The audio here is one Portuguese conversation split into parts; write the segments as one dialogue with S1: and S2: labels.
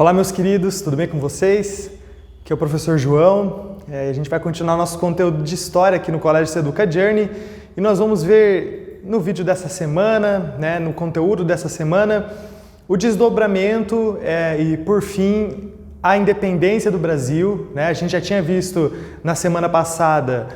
S1: Olá, meus queridos, tudo bem com vocês? Aqui é o professor João. A gente vai continuar nosso conteúdo de história aqui no Colégio Seduca Journey e nós vamos ver no vídeo dessa semana, no conteúdo dessa semana, o desdobramento e, por fim, a independência do Brasil. A gente já tinha visto na semana passada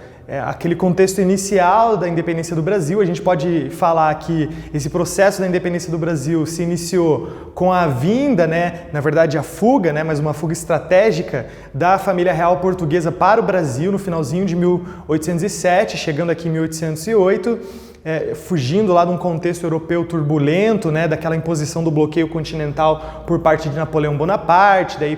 S1: aquele contexto inicial da independência do Brasil. A gente pode falar que esse processo da independência do Brasil se iniciou com a vinda, na verdade a fuga, mas uma fuga estratégica da família real portuguesa para o Brasil no finalzinho de 1807, chegando aqui em 1808, fugindo lá de um contexto europeu turbulento, daquela imposição do bloqueio continental por parte de Napoleão Bonaparte. Daí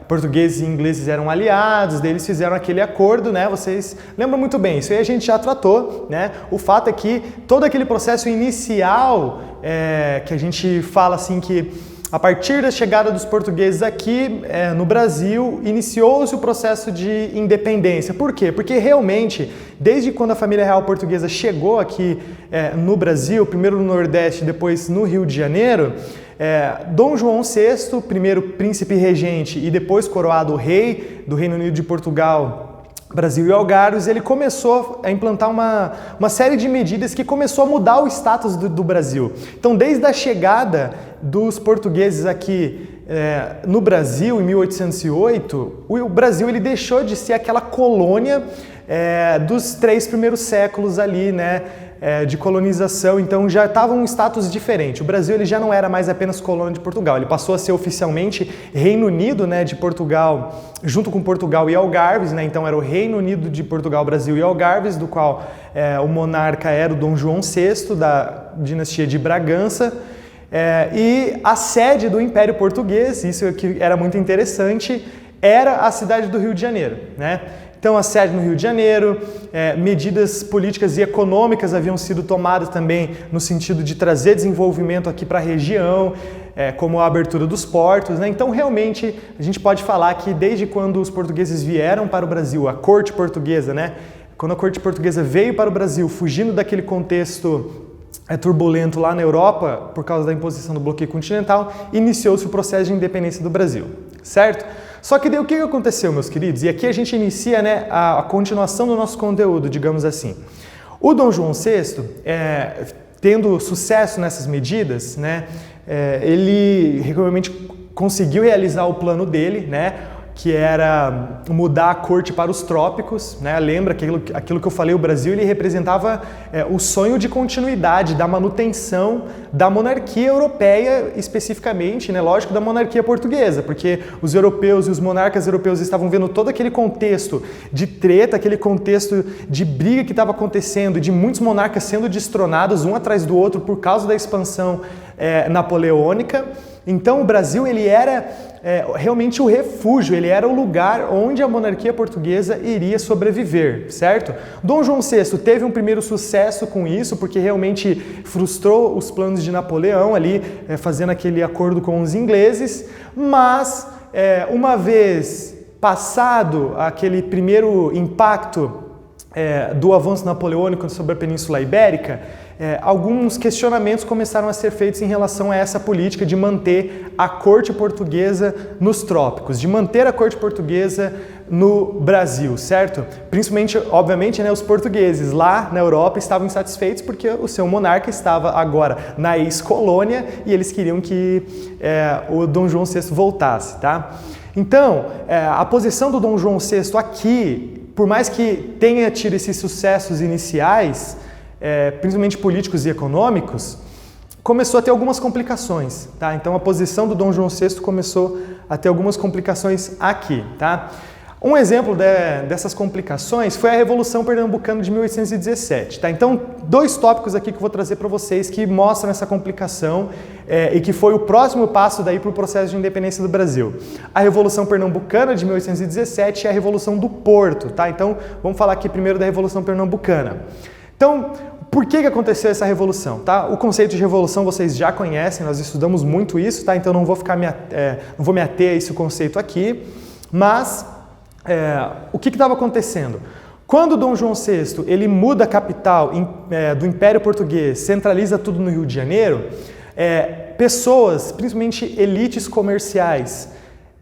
S1: portugueses e ingleses eram aliados, daí eles fizeram aquele acordo, vocês lembram muito bem, isso aí a gente já tratou, O fato é que todo aquele processo inicial, que a gente fala assim que a partir da chegada dos portugueses aqui no Brasil, iniciou-se o processo de independência. Por quê? Porque realmente, desde quando a família real portuguesa chegou aqui no Brasil, primeiro no Nordeste, depois no Rio de Janeiro, Dom João VI, primeiro príncipe regente e depois coroado rei do Reino Unido de Portugal, Brasil e Algarves, ele começou a implantar uma série de medidas que começou a mudar o status do Brasil. Então, desde a chegada dos portugueses aqui no Brasil, em 1808, o Brasil ele deixou de ser aquela colônia dos 3 primeiros séculos ali, de colonização. Então já estava um status diferente. O Brasil ele já não era mais apenas colônia de Portugal, ele passou a ser oficialmente Reino Unido, de Portugal, junto com Portugal e Algarves, Então era o Reino Unido de Portugal, Brasil e Algarves, do qual o monarca era o Dom João VI, da dinastia de Bragança, e a sede do Império Português, isso que era muito interessante, era a cidade do Rio de Janeiro, Então, a sede no Rio de Janeiro, medidas políticas e econômicas haviam sido tomadas também no sentido de trazer desenvolvimento aqui para a região, como a abertura dos portos, Então, realmente, a gente pode falar que desde quando os portugueses vieram para o Brasil, a corte portuguesa, quando a corte portuguesa veio para o Brasil, fugindo daquele contexto turbulento lá na Europa, por causa da imposição do bloqueio continental, iniciou-se o processo de independência do Brasil, certo? Só que daí o que aconteceu, meus queridos? E aqui a gente inicia a continuação do nosso conteúdo, digamos assim. O Dom João VI, tendo sucesso nessas medidas, ele realmente conseguiu realizar o plano dele, que era mudar a corte para os trópicos, Lembra aquilo que eu falei, o Brasil ele representava o sonho de continuidade, da manutenção da monarquia europeia, especificamente, lógico, da monarquia portuguesa, porque os europeus e os monarcas europeus estavam vendo todo aquele contexto de treta, aquele contexto de briga que estava acontecendo, de muitos monarcas sendo destronados um atrás do outro por causa da expansão napoleônica. Então o Brasil ele era realmente o refúgio, ele era o lugar onde a monarquia portuguesa iria sobreviver, certo? Dom João VI teve um primeiro sucesso com isso, porque realmente frustrou os planos de Napoleão ali, fazendo aquele acordo com os ingleses, mas uma vez passado aquele primeiro impacto do avanço napoleônico sobre a Península Ibérica, alguns questionamentos começaram a ser feitos em relação a essa política de manter a corte portuguesa nos trópicos, de manter a corte portuguesa no Brasil, certo? Principalmente, obviamente, os portugueses lá na Europa estavam insatisfeitos porque o seu monarca estava agora na ex-colônia e eles queriam que o Dom João VI voltasse, tá? Então, a posição do Dom João VI aqui, por mais que tenha tido esses sucessos iniciais, principalmente políticos e econômicos, começou a ter algumas complicações, tá? Então a posição do Dom João VI começou a ter algumas complicações aqui, tá? Um exemplo dessas complicações foi a Revolução Pernambucana de 1817, tá? Então, 2 tópicos aqui que eu vou trazer para vocês que mostram essa complicação e que foi o próximo passo daí para o processo de independência do Brasil. A Revolução Pernambucana de 1817 e a Revolução do Porto, tá? Então, vamos falar aqui primeiro da Revolução Pernambucana. Então, por que aconteceu essa revolução? Tá? O conceito de revolução vocês já conhecem, nós estudamos muito isso, tá? Então não vou me ater a esse conceito aqui, mas o que estava acontecendo? Quando Dom João VI ele muda a capital do Império Português, centraliza tudo no Rio de Janeiro, pessoas, principalmente elites comerciais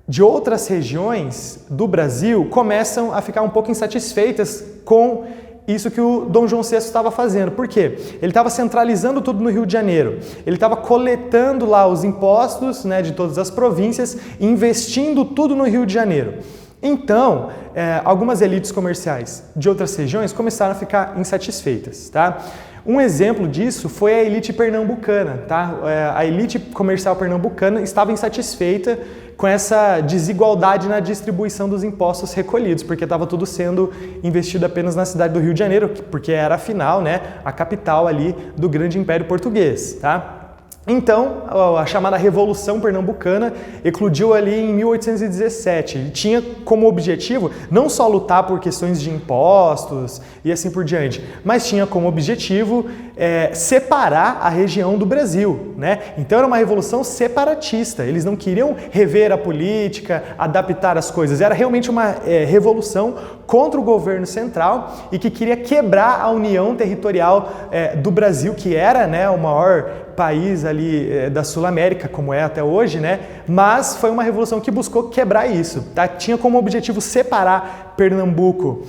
S1: de outras regiões do Brasil, começam a ficar um pouco insatisfeitas com isso que o Dom João VI estava fazendo. Por quê? Ele estava centralizando tudo no Rio de Janeiro. Ele estava coletando lá os impostos, né, de todas as províncias e investindo tudo no Rio de Janeiro. Então, algumas elites comerciais de outras regiões começaram a ficar insatisfeitas, tá? Um exemplo disso foi a elite pernambucana, tá? A elite comercial pernambucana estava insatisfeita com essa desigualdade na distribuição dos impostos recolhidos, porque estava tudo sendo investido apenas na cidade do Rio de Janeiro, porque era, afinal, né, a capital ali do grande Império Português, tá? Então, a chamada Revolução Pernambucana eclodiu ali em 1817 e tinha como objetivo não só lutar por questões de impostos e assim por diante, mas tinha como objetivo separar a região do Brasil, né? Então era uma revolução separatista, eles não queriam rever a política, adaptar as coisas, era realmente uma revolução contra o governo central e que queria quebrar a união territorial do Brasil, que era, né, o maior país ali da Sul-América, como é até hoje, né? Mas foi uma revolução que buscou quebrar isso, tá? Tinha como objetivo separar Pernambuco,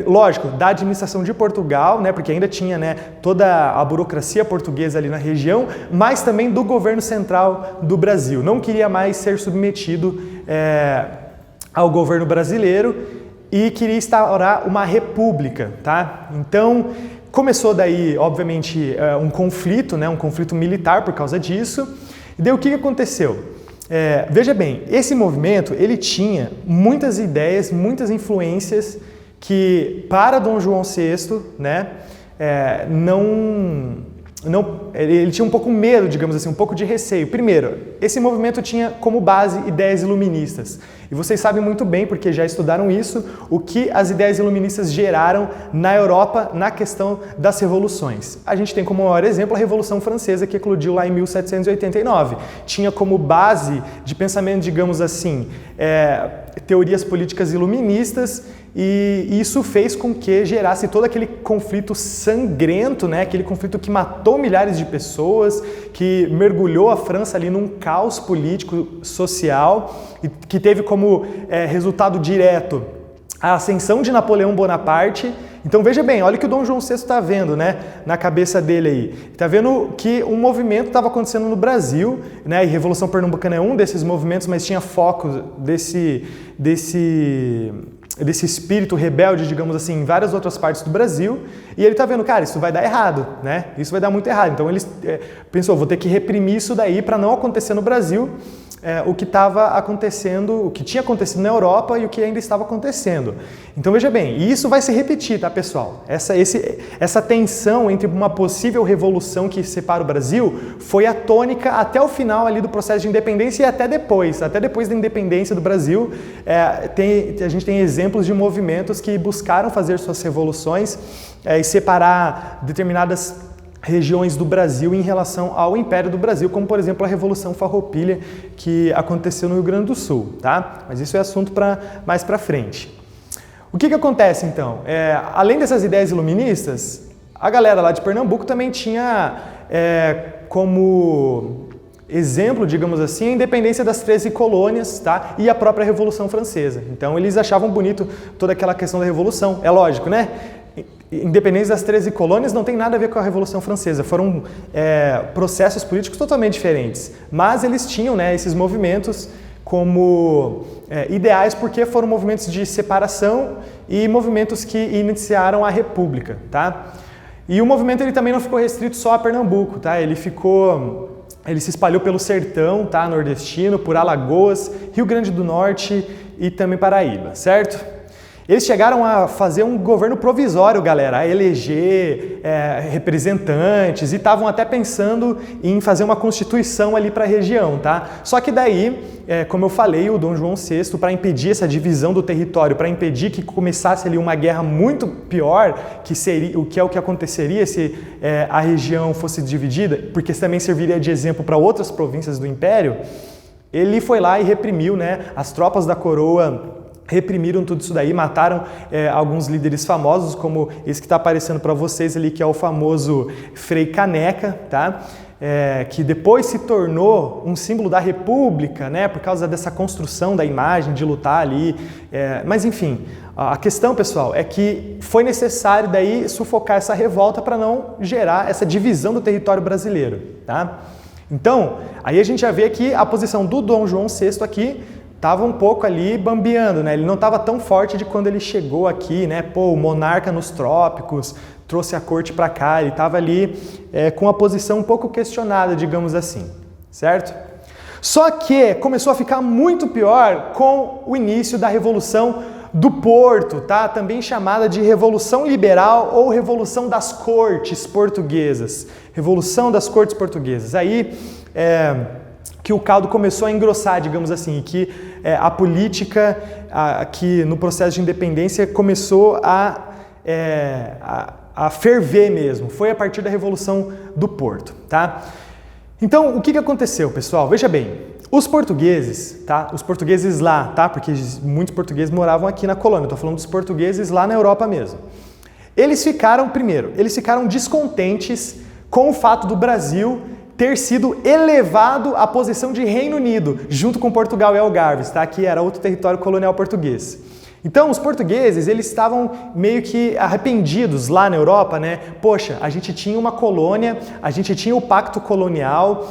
S1: lógico, da administração de Portugal, né? Porque ainda tinha, né, toda a burocracia portuguesa ali na região, mas também do governo central do Brasil. Não queria mais ser submetido ao governo brasileiro e queria instaurar uma república, tá? Então, começou daí, obviamente, um conflito, né? Um conflito militar por causa disso. E daí o que aconteceu? Veja bem, esse movimento, ele tinha muitas ideias, muitas influências que, para Dom João VI, né, ele tinha um pouco medo, digamos assim, um pouco de receio. Primeiro, esse movimento tinha como base ideias iluministas. E vocês sabem muito bem, porque já estudaram isso, o que as ideias iluministas geraram na Europa na questão das revoluções. A gente tem como maior exemplo a Revolução Francesa, que eclodiu lá em 1789. Tinha como base de pensamento, digamos assim, teorias políticas iluministas, e isso fez com que gerasse todo aquele conflito sangrento, né? Aquele conflito que matou milhares de pessoas, que mergulhou a França ali num caos político, social, e que teve como resultado direto a ascensão de Napoleão Bonaparte. Então veja bem, olha o que o Dom João VI está vendo, né, na cabeça dele aí. Está vendo que um movimento estava acontecendo no Brasil, né, e Revolução Pernambucana é um desses movimentos, mas tinha foco desse espírito rebelde, digamos assim, em várias outras partes do Brasil, e ele está vendo, cara, isso vai dar errado, né? Isso vai dar muito errado. Então ele pensou, vou ter que reprimir isso daí para não acontecer no Brasil o que estava acontecendo, o que tinha acontecido na Europa e o que ainda estava acontecendo. Então veja bem, e isso vai se repetir, tá, pessoal? Essa tensão entre uma possível revolução que separa o Brasil foi a tônica até o final ali do processo de independência e até depois da independência do Brasil, a gente tem exemplos de movimentos que buscaram fazer suas revoluções e separar determinadas regiões do Brasil em relação ao Império do Brasil, como por exemplo a Revolução Farroupilha que aconteceu no Rio Grande do Sul, tá? Mas isso é assunto mais para frente. O que acontece então? Além dessas ideias iluministas, a galera lá de Pernambuco também tinha como exemplo, digamos assim, a independência das 13 colônias, tá? E a própria Revolução Francesa. Então eles achavam bonito toda aquela questão da Revolução, é lógico, né? Independência das 13 colônias não tem nada a ver com a Revolução Francesa, foram processos políticos totalmente diferentes, mas eles tinham, né, esses movimentos como ideais porque foram movimentos de separação e movimentos que iniciaram a República, tá? E o movimento ele também não ficou restrito só a Pernambuco, tá? Ele se espalhou pelo sertão, tá, nordestino, por Alagoas, Rio Grande do Norte e também Paraíba, certo? Eles chegaram a fazer um governo provisório, galera, a eleger representantes e estavam até pensando em fazer uma constituição ali para a região, tá? Só que daí, como eu falei, o Dom João VI, para impedir essa divisão do território, para impedir que começasse ali uma guerra muito pior, que seria o que aconteceria se a região fosse dividida, porque também serviria de exemplo para outras províncias do Império, ele foi lá e reprimiu, né, as tropas da coroa reprimiram tudo isso daí, mataram alguns líderes famosos, como esse que está aparecendo para vocês ali, que é o famoso Frei Caneca, tá? Que depois se tornou um símbolo da República, né? Por causa dessa construção da imagem, de lutar ali. Mas enfim, a questão, pessoal, é que foi necessário daí sufocar essa revolta para não gerar essa divisão do território brasileiro, tá? Então, aí a gente já vê que a posição do Dom João VI aqui estava um pouco ali bambeando, né? Ele não estava tão forte de quando ele chegou aqui, né? Pô, o monarca nos trópicos, trouxe a corte para cá, ele estava ali com a posição um pouco questionada, digamos assim, certo? Só que começou a ficar muito pior com o início da Revolução do Porto, tá? Também chamada de Revolução Liberal ou Revolução das Cortes Portuguesas. Revolução das Cortes Portuguesas. Aí que o caldo começou a engrossar, digamos assim, que a política aqui no processo de independência começou a ferver mesmo. Foi a partir da Revolução do Porto, tá? Então, o que aconteceu, pessoal? Veja bem, os portugueses, tá? Os portugueses lá, tá? Porque muitos portugueses moravam aqui na colônia, eu tô falando dos portugueses lá na Europa mesmo. Eles ficaram descontentes com o fato do Brasil ter sido elevado à posição de Reino Unido, junto com Portugal e Algarves, tá? Que era outro território colonial português. Então, os portugueses, eles estavam meio que arrependidos lá na Europa, né? Poxa, a gente tinha uma colônia, a gente tinha o pacto colonial,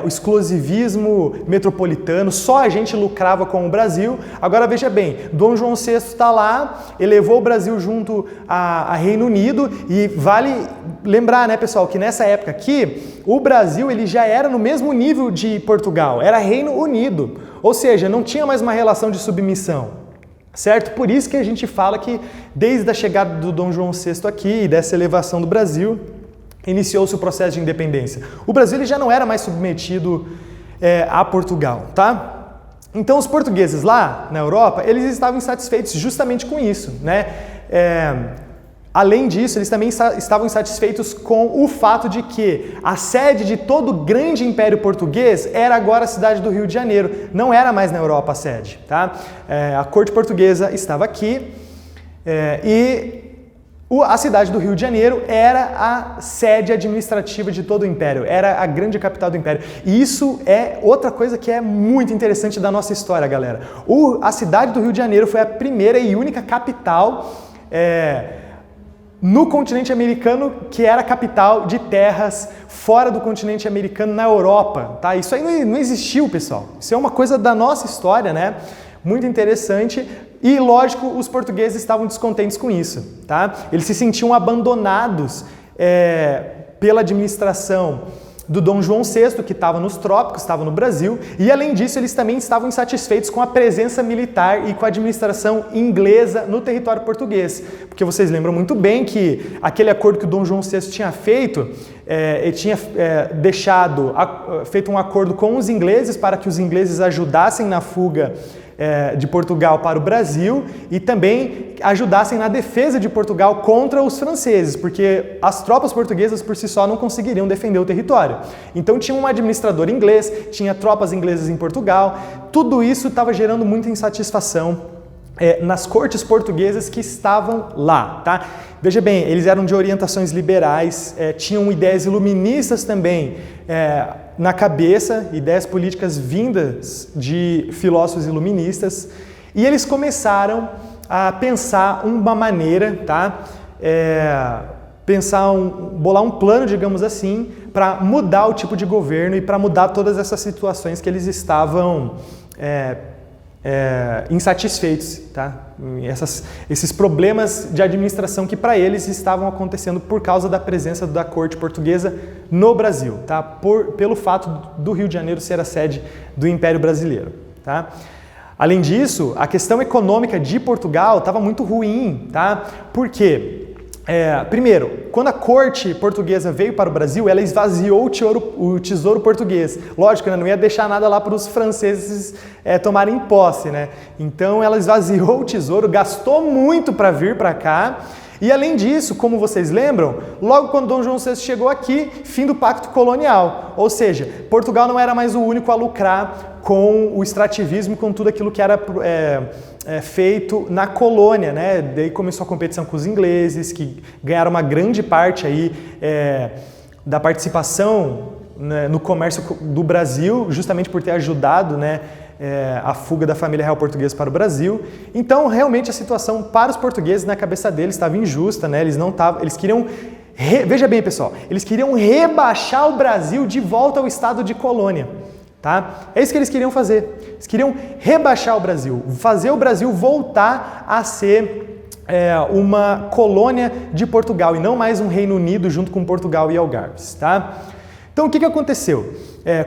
S1: o exclusivismo metropolitano, só a gente lucrava com o Brasil. Agora, veja bem, Dom João VI está lá, elevou o Brasil junto a Reino Unido e vale lembrar, né, pessoal, que nessa época aqui, o Brasil ele já era no mesmo nível de Portugal, era Reino Unido, ou seja, não tinha mais uma relação de submissão. Certo? Por isso que a gente fala que desde a chegada do Dom João VI aqui e dessa elevação do Brasil, iniciou-se o processo de independência. O Brasil ele já não era mais submetido a Portugal, tá? Então os portugueses lá na Europa, eles estavam insatisfeitos justamente com isso, né? Além disso, eles também estavam insatisfeitos com o fato de que a sede de todo o grande império português era agora a cidade do Rio de Janeiro, não era mais na Europa a sede, tá? A corte portuguesa estava aqui a cidade do Rio de Janeiro era a sede administrativa de todo o império, era a grande capital do império. E isso é outra coisa que é muito interessante da nossa história, galera. A cidade do Rio de Janeiro foi a primeira e única capital no continente americano que era capital de terras fora do continente americano na Europa, tá? Isso aí não existiu, pessoal. Isso é uma coisa da nossa história, né? Muito interessante e, lógico, os portugueses estavam descontentes com isso, tá? Eles se sentiam abandonados pela administração do Dom João VI, que estava nos trópicos, estava no Brasil, e além disso eles também estavam insatisfeitos com a presença militar e com a administração inglesa no território português, porque vocês lembram muito bem que aquele acordo que o Dom João VI tinha feito, ele tinha feito um acordo com os ingleses para que os ingleses ajudassem na fuga de Portugal para o Brasil e também ajudassem na defesa de Portugal contra os franceses, porque as tropas portuguesas por si só não conseguiriam defender o território. Então tinha um administrador inglês, tinha tropas inglesas em Portugal, tudo isso estava gerando muita insatisfação nas cortes portuguesas que estavam lá, tá? Veja bem, eles eram de orientações liberais, tinham ideias iluministas também na cabeça, ideias políticas vindas de filósofos iluministas, e eles começaram a pensar uma maneira, tá? Bolar um plano, digamos assim, para mudar o tipo de governo e para mudar todas essas situações que eles estavam insatisfeitos, tá? Esses problemas de administração que para eles estavam acontecendo por causa da presença da corte portuguesa no Brasil, tá? Pelo fato do Rio de Janeiro ser a sede do Império Brasileiro, tá? Além disso, a questão econômica de Portugal estava muito ruim, tá? Por quê? Primeiro, quando a corte portuguesa veio para o Brasil, ela esvaziou o tesouro português. Lógico, né? Não ia deixar nada lá para os franceses tomarem posse, né? Então ela esvaziou o tesouro, gastou muito para vir para cá. E além disso, como vocês lembram, logo quando Dom João VI chegou aqui, fim do pacto colonial. Ou seja, Portugal não era mais o único a lucrar com o extrativismo, com tudo aquilo que era feito na colônia, né? Daí começou a competição com os ingleses, que ganharam uma grande parte aí da participação, né, no comércio do Brasil, justamente por ter ajudado, né, a fuga da família real portuguesa para o Brasil. Então, realmente a situação para os portugueses na cabeça deles estava injusta, né? Eles queriam veja bem, pessoal, eles queriam rebaixar o Brasil de volta ao estado de colônia. Tá? É isso que eles queriam fazer. Eles queriam rebaixar o Brasil, fazer o Brasil voltar a ser uma colônia de Portugal e não mais um Reino Unido junto com Portugal e Algarves. Tá? Então, o que aconteceu?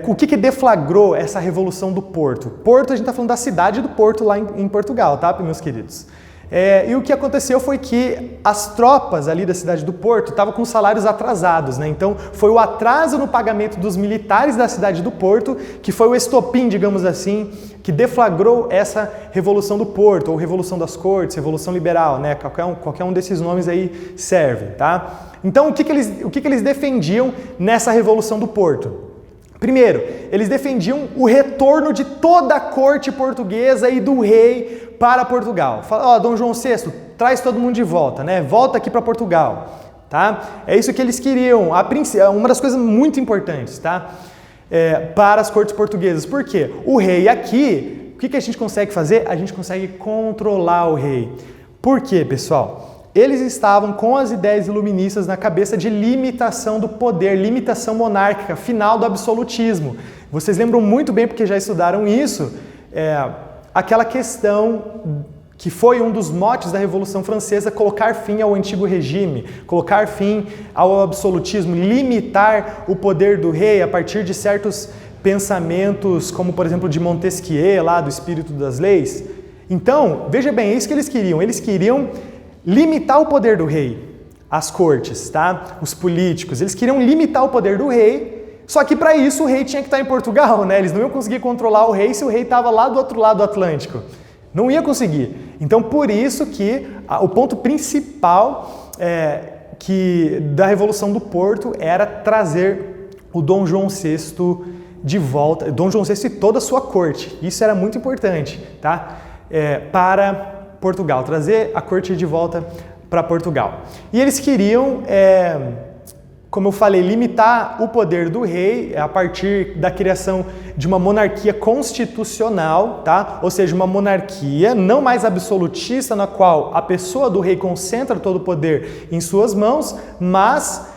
S1: O que deflagrou essa Revolução do Porto? Porto, a gente está falando da cidade do Porto lá em Portugal, tá, meus queridos? E o que aconteceu foi que as tropas ali da cidade do Porto estavam com salários atrasados, né? Então foi o atraso no pagamento dos militares da cidade do Porto que foi o estopim, digamos assim, que deflagrou essa Revolução do Porto, ou Revolução das Cortes, Revolução Liberal, né? Qualquer um desses nomes aí serve, tá? Então o que eles defendiam nessa Revolução do Porto? Primeiro, eles defendiam o retorno de toda a corte portuguesa e do rei para Portugal. Fala, Dom João VI, traz todo mundo de volta, né? Volta aqui para Portugal, tá? É isso que eles queriam. Uma das coisas muito importantes, tá? Para as cortes portuguesas. Por quê? O rei aqui, o que a gente consegue fazer? A gente consegue controlar o rei. Por quê, pessoal? Eles estavam com as ideias iluministas na cabeça de limitação do poder, limitação monárquica, final do absolutismo. Vocês lembram muito bem, porque já estudaram isso, aquela questão que foi um dos motes da Revolução Francesa, colocar fim ao antigo regime, colocar fim ao absolutismo, limitar o poder do rei a partir de certos pensamentos, como por exemplo de Montesquieu, lá do Espírito das Leis. Então, veja bem, é isso que eles queriam. Eles queriam limitar o poder do rei, as cortes, tá? Os políticos, eles queriam limitar o poder do rei, só que para isso o rei tinha que estar em Portugal, né? Eles não iam conseguir controlar o rei se o rei estava lá do outro lado do Atlântico. Não ia conseguir. Então, por isso que o ponto principal da Revolução do Porto era trazer o Dom João VI de volta, Dom João VI e toda a sua corte. Isso era muito importante, tá? Para Portugal, trazer a corte de volta para Portugal. E eles queriam, como eu falei, limitar o poder do rei a partir da criação de uma monarquia constitucional, tá? Ou seja, uma monarquia não mais absolutista, na qual a pessoa do rei concentra todo o poder em suas mãos, mas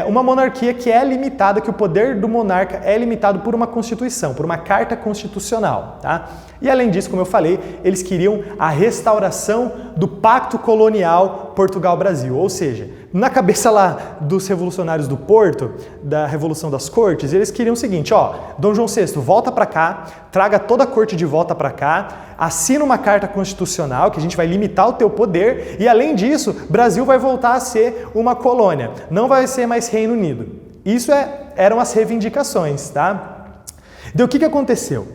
S1: uma monarquia que é limitada, que o poder do monarca é limitado por uma constituição, por uma carta constitucional, tá? E além disso, como eu falei, eles queriam a restauração do Pacto Colonial Portugal-Brasil, ou seja, na cabeça lá dos revolucionários do Porto, da Revolução das Cortes, eles queriam o seguinte, Dom João VI, volta para cá, traga toda a corte de volta para cá, assina uma carta constitucional que a gente vai limitar o teu poder e além disso, Brasil vai voltar a ser uma colônia, não vai ser mais Reino Unido. Isso eram as reivindicações, tá? Então o que aconteceu?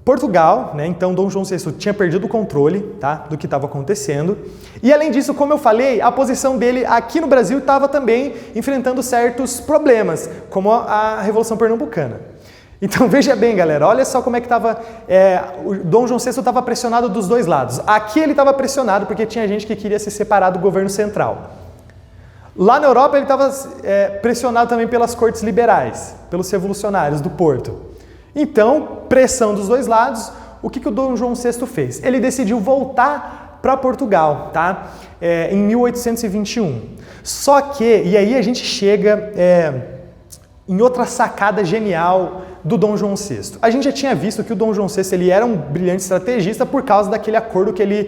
S1: Portugal, né, então Dom João VI tinha perdido o controle, tá, do que estava acontecendo. E além disso, como eu falei, a posição dele aqui no Brasil estava também enfrentando certos problemas, como a Revolução Pernambucana. Então veja bem, galera, olha só como é que estava, o Dom João VI estava pressionado dos dois lados. Aqui ele estava pressionado porque tinha gente que queria se separar do governo central. Lá na Europa ele estava pressionado também pelas cortes liberais, pelos revolucionários do Porto. Então, pressão dos dois lados, o que o Dom João VI fez? Ele decidiu voltar para Portugal, tá? Em 1821. Só que, e aí a gente chega em outra sacada genial do Dom João VI. A gente já tinha visto que o Dom João VI ele era um brilhante estrategista por causa daquele acordo que ele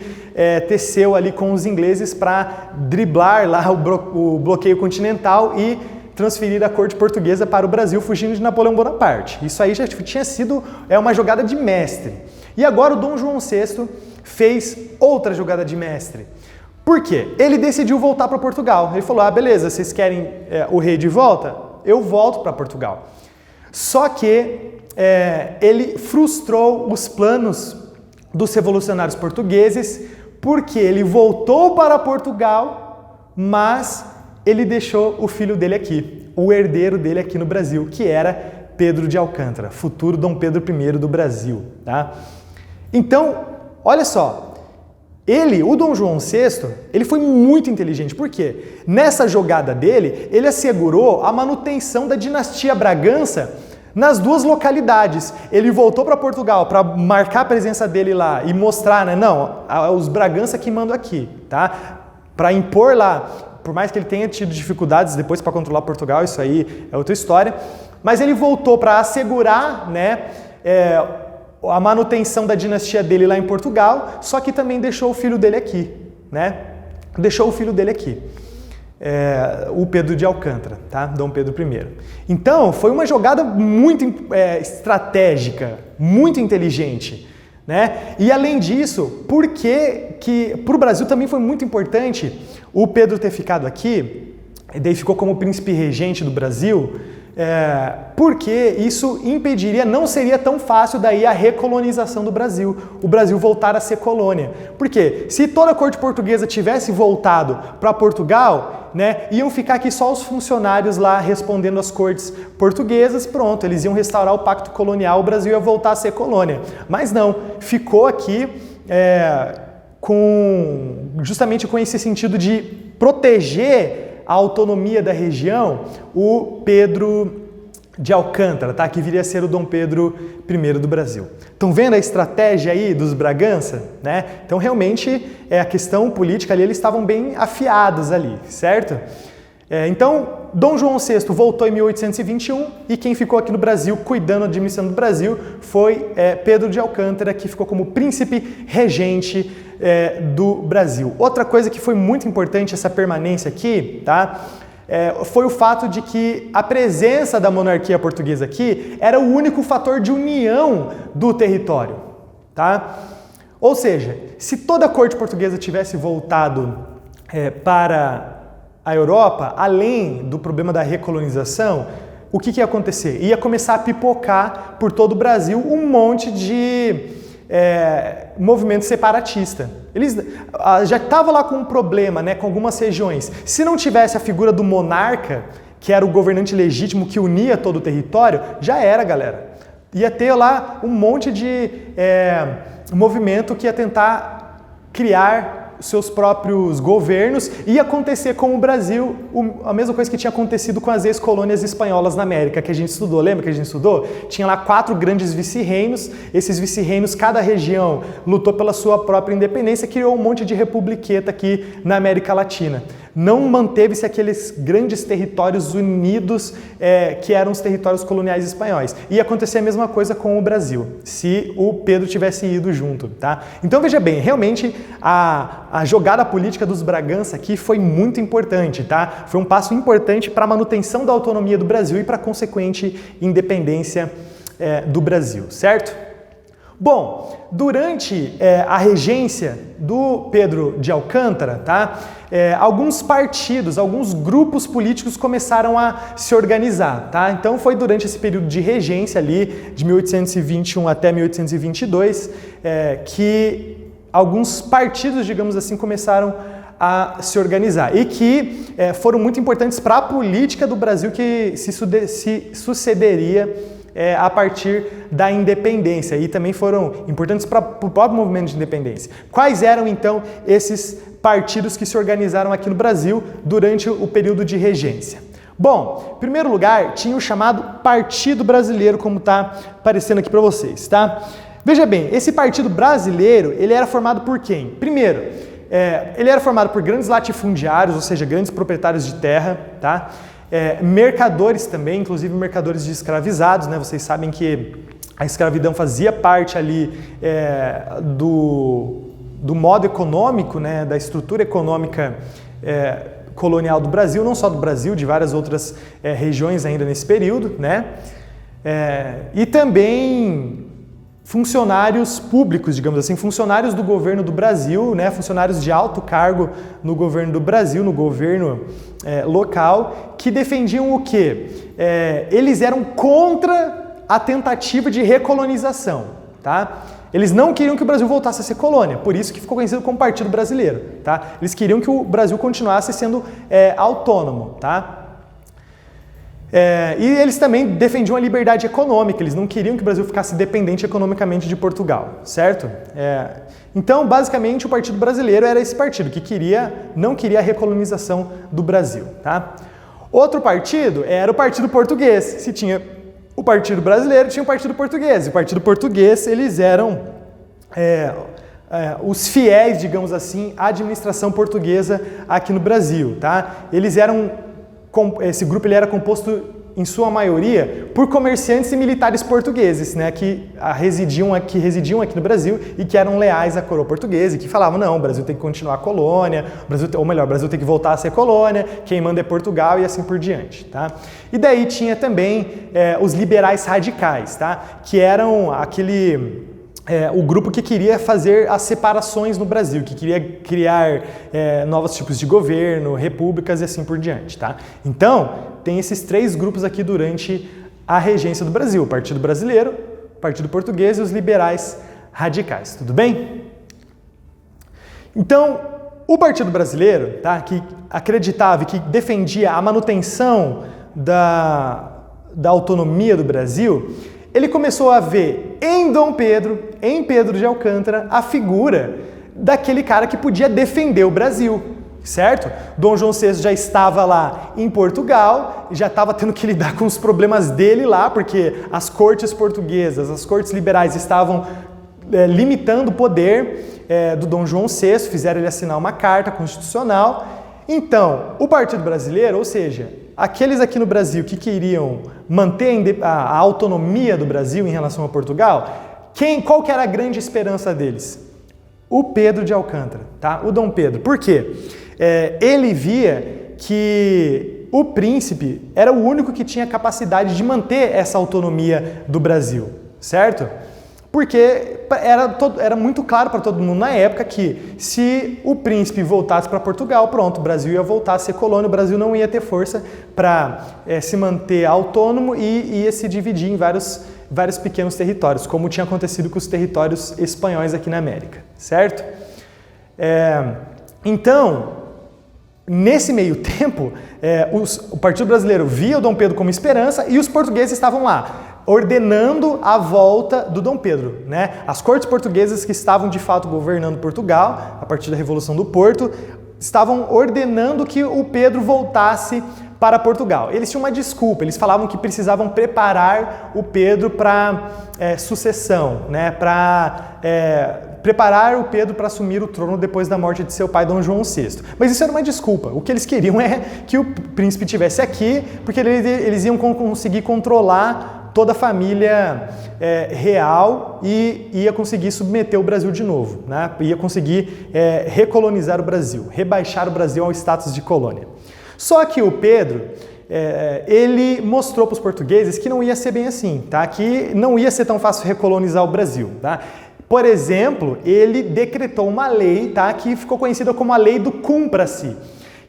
S1: teceu ali com os ingleses para driblar lá o bloqueio continental e transferir a corte portuguesa para o Brasil, fugindo de Napoleão Bonaparte. Isso aí já tinha sido uma jogada de mestre. E agora o Dom João VI fez outra jogada de mestre. Por quê? Ele decidiu voltar para Portugal. Ele falou, beleza, vocês querem o rei de volta? Eu volto para Portugal. Só que ele frustrou os planos dos revolucionários portugueses, porque ele voltou para Portugal, mas ele deixou o filho dele aqui, o herdeiro dele aqui no Brasil, que era Pedro de Alcântara, futuro Dom Pedro I do Brasil, tá? Então, olha só, o Dom João VI, ele foi muito inteligente. Por quê? Nessa jogada dele, ele assegurou a manutenção da dinastia Bragança nas duas localidades. Ele voltou para Portugal para marcar a presença dele lá e mostrar, né? Não, os Bragança que mandam aqui, tá? Para impor lá, por mais que ele tenha tido dificuldades depois para controlar Portugal, isso aí é outra história. Mas ele voltou para assegurar, né? A manutenção da dinastia dele lá em Portugal, só que também deixou o filho dele aqui, né? Deixou o filho dele aqui, o Pedro de Alcântara, tá? Dom Pedro I. Então, foi uma jogada muito estratégica, muito inteligente, né? E além disso, por que para o Brasil também foi muito importante o Pedro ter ficado aqui, e daí ficou como príncipe regente do Brasil, porque isso impediria, não seria tão fácil daí a recolonização do Brasil, o Brasil voltar a ser colônia. Porque se toda a corte portuguesa tivesse voltado para Portugal, né, iam ficar aqui só os funcionários lá respondendo às cortes portuguesas, pronto, eles iam restaurar o pacto colonial, o Brasil ia voltar a ser colônia. Mas não, ficou aqui justamente com esse sentido de proteger a autonomia da região, o Pedro de Alcântara, tá? Que viria a ser o Dom Pedro I do Brasil. Estão vendo a estratégia aí dos Bragança, né? Então realmente a questão política ali, eles estavam bem afiados ali, certo? Então, Dom João VI voltou em 1821 e quem ficou aqui no Brasil, cuidando, administrando do Brasil, foi Pedro de Alcântara, que ficou como príncipe regente do Brasil. Outra coisa que foi muito importante essa permanência aqui, tá? Foi o fato de que a presença da monarquia portuguesa aqui era o único fator de união do território, tá? Ou seja, se toda a corte portuguesa tivesse voltado para a Europa, além do problema da recolonização, o que ia acontecer? Ia começar a pipocar por todo o Brasil um monte de movimento separatista. Eles já estavam lá com um problema, né, com algumas regiões. Se não tivesse a figura do monarca, que era o governante legítimo que unia todo o território, já era, galera. Ia ter lá um monte de movimento que ia tentar criar seus próprios governos, ia acontecer com o Brasil a mesma coisa que tinha acontecido com as ex-colônias espanholas na América, que a gente estudou. Lembra que a gente estudou? Tinha lá 4 grandes vice-reinos, esses vice-reinos, cada região lutou pela sua própria independência, criou um monte de republiqueta aqui na América Latina. Não manteve-se aqueles grandes territórios unidos que eram os territórios coloniais espanhóis. Ia acontecer a mesma coisa com o Brasil, se o Pedro tivesse ido junto, tá? Então veja bem, realmente a jogada política dos Bragança aqui foi muito importante, tá? Foi um passo importante para a manutenção da autonomia do Brasil e para a consequente independência do Brasil, certo? Bom, durante a regência do Pedro de Alcântara, tá? Alguns partidos, alguns grupos políticos começaram a se organizar, tá? Então foi durante esse período de regência ali, de 1821 até 1822, que alguns partidos, digamos assim, começaram a se organizar e que foram muito importantes para a política do Brasil que se sucederia a partir da independência e também foram importantes para o próprio movimento de independência. Quais eram então esses partidos que se organizaram aqui no Brasil durante o período de regência? Bom, em primeiro lugar, tinha o chamado Partido Brasileiro, como está aparecendo aqui para vocês, tá? Veja bem, esse Partido Brasileiro, ele era formado por quem? Primeiro, ele era formado por grandes latifundiários, ou seja, grandes proprietários de terra, tá? Mercadores também, inclusive mercadores de escravizados, né? Vocês sabem que a escravidão fazia parte ali do modo econômico, né? Da estrutura econômica colonial do Brasil, não só do Brasil, de várias outras regiões ainda nesse período, né? E também funcionários públicos, digamos assim, funcionários do governo do Brasil, né, funcionários de alto cargo no governo do Brasil, no governo local, que defendiam o quê? Eles eram contra a tentativa de recolonização, tá? Eles não queriam que o Brasil voltasse a ser colônia, por isso que ficou conhecido como Partido Brasileiro, tá? Eles queriam que o Brasil continuasse sendo autônomo, tá? E eles também defendiam a liberdade econômica, eles não queriam que o Brasil ficasse dependente economicamente de Portugal, certo? Então, basicamente, o Partido Brasileiro era esse partido que não queria a recolonização do Brasil, tá? Outro partido era o Partido Português. Se tinha o Partido Brasileiro, tinha o Partido Português. E o Partido Português, eles eram os fiéis, digamos assim, à administração portuguesa aqui no Brasil, tá? Esse grupo ele era composto, em sua maioria, por comerciantes e militares portugueses, né, que residiam aqui no Brasil e que eram leais à coroa portuguesa e que falavam, não, o Brasil tem que continuar a colônia, o Brasil tem que voltar a ser colônia, quem manda é Portugal e assim por diante, tá? E daí tinha também os liberais radicais, tá? Que eram o grupo que queria fazer as separações no Brasil, que queria criar novos tipos de governo, repúblicas e assim por diante, tá? Então, tem esses três grupos aqui durante a regência do Brasil, o Partido Brasileiro, o Partido Português e os liberais radicais, tudo bem? Então, o Partido Brasileiro, tá, que acreditava e que defendia a manutenção da autonomia do Brasil, ele começou a ver em Dom Pedro, em Pedro de Alcântara, a figura daquele cara que podia defender o Brasil, certo? Dom João VI já estava lá em Portugal, já estava tendo que lidar com os problemas dele lá, porque as cortes portuguesas, as cortes liberais estavam limitando o poder do Dom João VI, fizeram ele assinar uma carta constitucional. Então, o Partido Brasileiro, ou seja, aqueles aqui no Brasil que queriam manter a autonomia do Brasil em relação a Portugal, qual que era a grande esperança deles? O Pedro de Alcântara, tá? O Dom Pedro. Por quê? Ele via que o príncipe era o único que tinha capacidade de manter essa autonomia do Brasil, certo? Porque era muito claro para todo mundo na época que se o príncipe voltasse para Portugal, pronto, o Brasil ia voltar a ser colônia, o Brasil não ia ter força para se manter autônomo e ia se dividir em vários pequenos territórios, como tinha acontecido com os territórios espanhóis aqui na América, certo? Então, nesse meio tempo, o Partido Brasileiro via o Dom Pedro como esperança e os portugueses estavam lá, ordenando a volta do Dom Pedro, né? As cortes portuguesas que estavam de fato governando Portugal, a partir da Revolução do Porto, estavam ordenando que o Pedro voltasse para Portugal. Eles tinham uma desculpa, eles falavam que precisavam preparar o Pedro para sucessão, né? Preparar o Pedro para assumir o trono depois da morte de seu pai, Dom João VI. Mas isso era uma desculpa. O que eles queriam é que o príncipe estivesse aqui, porque eles iam conseguir controlar toda a família real e ia conseguir submeter o Brasil de novo, né? Ia conseguir recolonizar o Brasil, rebaixar o Brasil ao status de colônia. Só que o Pedro, ele mostrou para os portugueses que não ia ser bem assim, tá? Que não ia ser tão fácil recolonizar o Brasil, tá? Por exemplo, ele decretou uma lei, tá? Que ficou conhecida como a Lei do Cumpra-se,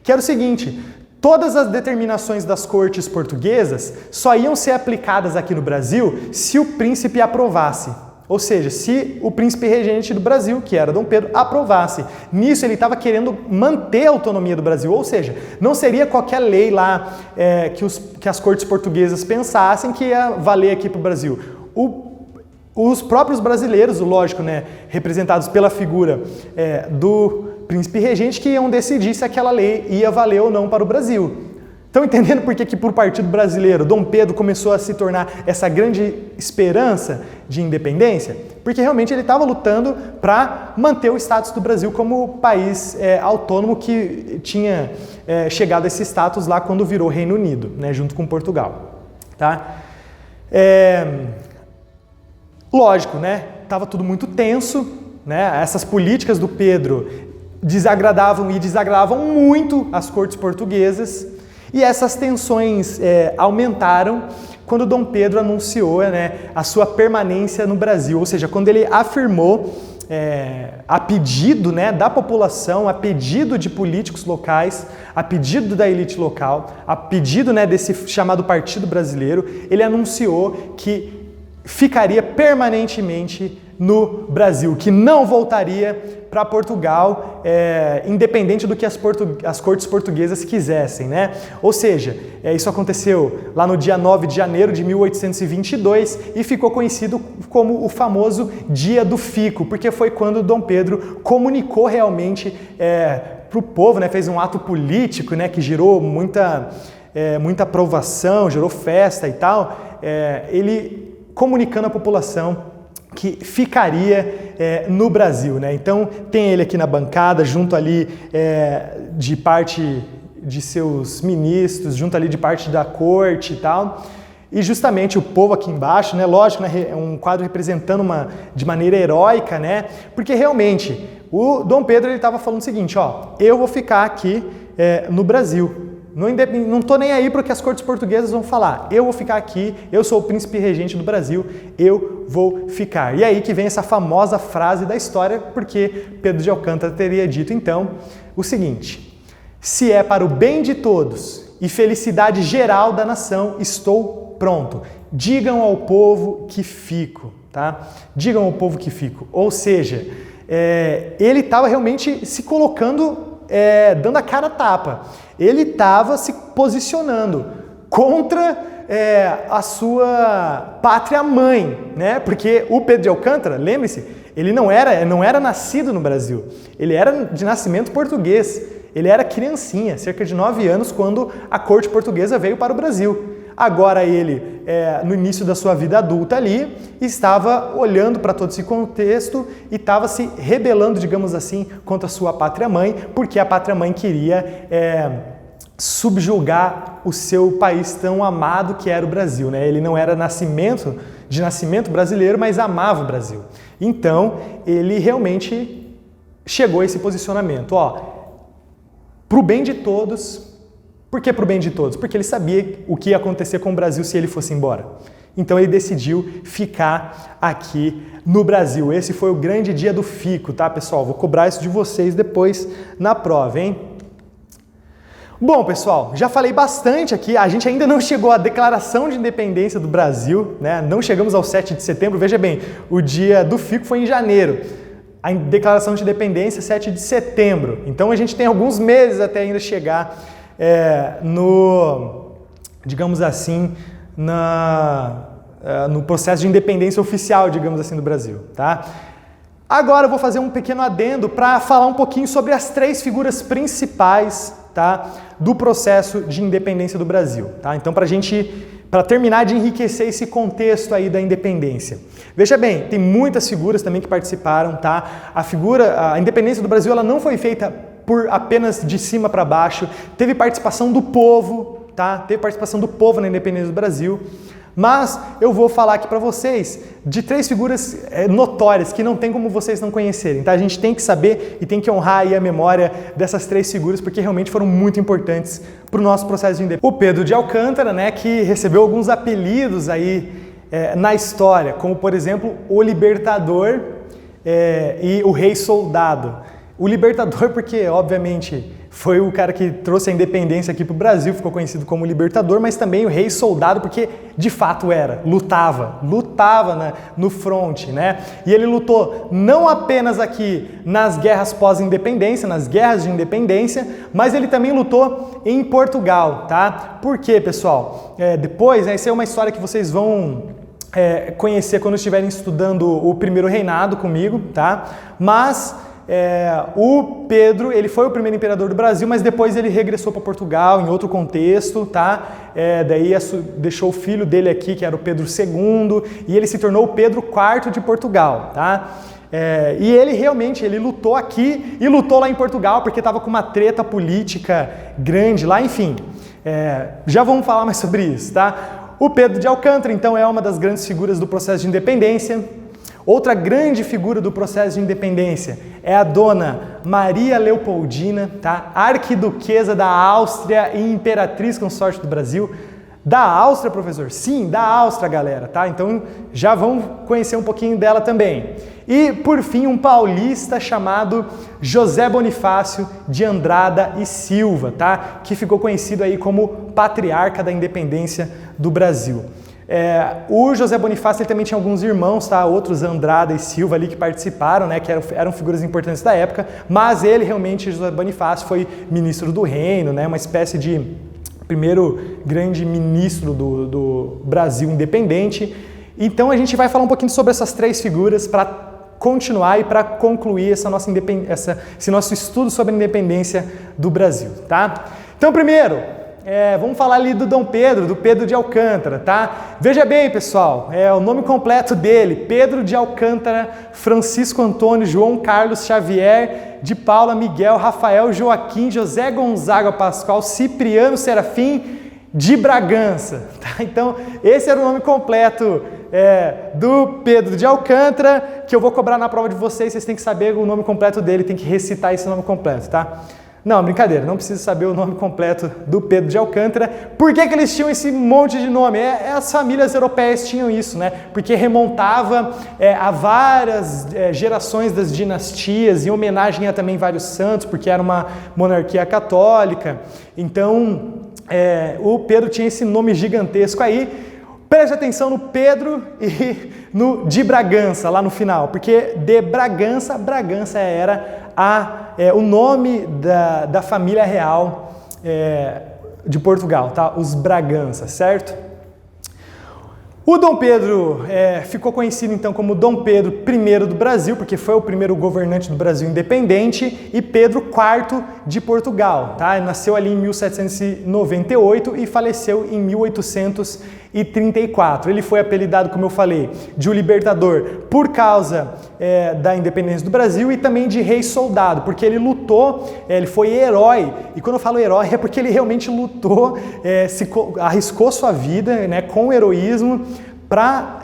S1: que era o seguinte: todas as determinações das cortes portuguesas só iam ser aplicadas aqui no Brasil se o príncipe aprovasse. Ou seja, se o príncipe regente do Brasil, que era Dom Pedro, aprovasse. Nisso ele estava querendo manter a autonomia do Brasil, ou seja, não seria qualquer lei lá que as cortes portuguesas pensassem que ia valer aqui para o Brasil. Os próprios brasileiros, lógico, né, representados pela figura do príncipe regente, que iam decidir se aquela lei ia valer ou não para o Brasil. Estão entendendo por que para o Partido Brasileiro Dom Pedro começou a se tornar essa grande esperança de independência? Porque realmente ele estava lutando para manter o status do Brasil como país autônomo que tinha chegado a esse status lá quando virou Reino Unido, né, junto com Portugal. Tá? Lógico, né? Estava tudo muito tenso, né? Essas políticas do Pedro desagradavam muito as cortes portuguesas e essas tensões aumentaram quando Dom Pedro anunciou, né, a sua permanência no Brasil, ou seja, quando ele afirmou a pedido, né, da população, a pedido de políticos locais, a pedido da elite local, a pedido, né, desse chamado Partido Brasileiro, ele anunciou que ficaria permanentemente no Brasil, que não voltaria para Portugal, independente do que as cortes portuguesas quisessem, né? Ou seja, isso aconteceu lá no dia 9 de janeiro de 1822 e ficou conhecido como o famoso Dia do Fico, porque foi quando Dom Pedro comunicou realmente para o povo, né? Fez um ato político, né? Que gerou muita aprovação, gerou festa e tal, ele comunicando à população que ficaria no Brasil, né? Então tem ele aqui na bancada, junto ali de parte de seus ministros, junto ali de parte da corte e tal, e justamente o povo aqui embaixo, né? Lógico, né? É um quadro representando de maneira heróica, né? Porque realmente o Dom Pedro ele estava falando o seguinte, ó, eu vou ficar aqui no Brasil. Não estou nem aí para o que as cortes portuguesas vão falar. Eu vou ficar aqui, eu sou o príncipe regente do Brasil, eu vou ficar. E aí que vem essa famosa frase da história, porque Pedro de Alcântara teria dito então o seguinte: se é para o bem de todos e felicidade geral da nação, estou pronto. Digam ao povo que fico, tá? Digam ao povo que fico. Ou seja, ele estava realmente se colocando, dando a cara a tapa. Ele estava se posicionando contra a sua pátria-mãe, né? Porque o Pedro de Alcântara, lembre-se, ele não era nascido no Brasil, ele era de nascimento português, ele era criancinha, cerca de 9 anos, quando a corte portuguesa veio para o Brasil. Agora ele, no início da sua vida adulta ali, estava olhando para todo esse contexto e estava se rebelando, digamos assim, contra a sua pátria-mãe, porque a pátria-mãe queria subjugar o seu país tão amado que era o Brasil, né? Ele não era de nascimento brasileiro, mas amava o Brasil. Então, ele realmente chegou a esse posicionamento, ó, pro bem de todos. Por que pro bem de todos? Porque ele sabia o que ia acontecer com o Brasil se ele fosse embora. Então ele decidiu ficar aqui no Brasil. Esse foi o grande dia do fico, tá, pessoal? Vou cobrar isso de vocês depois na prova, hein? Bom, pessoal, já falei bastante aqui, a gente ainda não chegou à declaração de independência do Brasil, né? Não chegamos ao 7 de setembro, veja bem, o dia do fico foi em janeiro. A declaração de independência 7 de setembro. Então a gente tem alguns meses até ainda chegar digamos assim, no processo de independência oficial, digamos assim, do Brasil, tá? Agora eu vou fazer um pequeno adendo para falar um pouquinho sobre as 3 figuras principais, tá, do processo de independência do Brasil, tá? Então, para terminar de enriquecer esse contexto aí da independência. Veja bem, tem muitas figuras também que participaram, tá? A independência do Brasil, ela não foi feita por apenas de cima para baixo, teve participação do povo, tá? Teve participação do povo na independência do Brasil, mas eu vou falar aqui para vocês de 3 figuras notórias que não tem como vocês não conhecerem, tá? A gente tem que saber e tem que honrar aí a memória dessas 3 figuras, porque realmente foram muito importantes para o nosso processo de independência. O Pedro de Alcântara, né, que recebeu alguns apelidos aí na história, como por exemplo o Libertador e o Rei Soldado. O Libertador porque, obviamente, foi o cara que trouxe a independência aqui para o Brasil, ficou conhecido como Libertador, mas também o Rei Soldado porque, de fato, lutava no fronte, né? E ele lutou não apenas aqui nas guerras pós-independência, nas guerras de independência, mas ele também lutou em Portugal, tá? Por quê, pessoal? Depois, essa é uma história que vocês vão conhecer quando estiverem estudando o Primeiro Reinado comigo, tá? Mas o Pedro, ele foi o primeiro imperador do Brasil, mas depois ele regressou para Portugal em outro contexto, tá? Daí deixou o filho dele aqui, que era o Pedro II, e ele se tornou o Pedro IV de Portugal, tá? E ele realmente, ele lutou aqui e lutou lá em Portugal, porque estava com uma treta política grande lá, enfim. Já vamos falar mais sobre isso, tá? O Pedro de Alcântara, então, é uma das grandes figuras do processo de independência. Outra grande figura do processo de independência é a dona Maria Leopoldina, tá? Arquiduquesa da Áustria e imperatriz consorte do Brasil. Da Áustria, professor? Sim, da Áustria, galera, tá? Então já vamos conhecer um pouquinho dela também. E, por fim, um paulista chamado José Bonifácio de Andrada e Silva, tá? Que ficou conhecido aí como patriarca da independência do Brasil. O José Bonifácio ele também tinha alguns irmãos, tá? Outros Andrada e Silva ali que participaram, né? Que eram figuras importantes da época, mas ele realmente, José Bonifácio, foi ministro do reino, né? Uma espécie de primeiro grande ministro do Brasil independente. Então a gente vai falar um pouquinho sobre essas três figuras para continuar e para concluir esse nosso estudo sobre a independência do Brasil, tá? Então, primeiro, vamos falar ali do Pedro de Alcântara, tá? Veja bem, pessoal, o nome completo dele, Pedro de Alcântara, Francisco Antônio, João Carlos Xavier, de Paula, Miguel, Rafael, Joaquim, José Gonzaga Pascoal, Cipriano Serafim de Bragança, tá? Então, esse era o nome completo do Pedro de Alcântara, que eu vou cobrar na prova de vocês têm que saber o nome completo dele, tem que recitar esse nome completo, tá? Não, brincadeira, não precisa saber o nome completo do Pedro de Alcântara. Por que eles tinham esse monte de nome? As famílias europeias tinham isso, né? Porque remontava a várias gerações das dinastias, em homenagem a também vários santos, porque era uma monarquia católica. Então, o Pedro tinha esse nome gigantesco aí. Preste atenção no Pedro e no de Bragança, lá no final, porque de Bragança, Bragança era o nome da família real de Portugal, tá? Os Bragança, certo? O Dom Pedro ficou conhecido então como Dom Pedro I do Brasil, porque foi o primeiro governante do Brasil independente, e Pedro IV de Portugal, tá? Ele nasceu ali em 1798 e faleceu em 1834. Ele foi apelidado, como eu falei, de o Libertador por causa da independência do Brasil e também de rei soldado, porque ele lutou, ele foi herói, e quando eu falo herói é porque ele realmente lutou, arriscou sua vida, né, com heroísmo para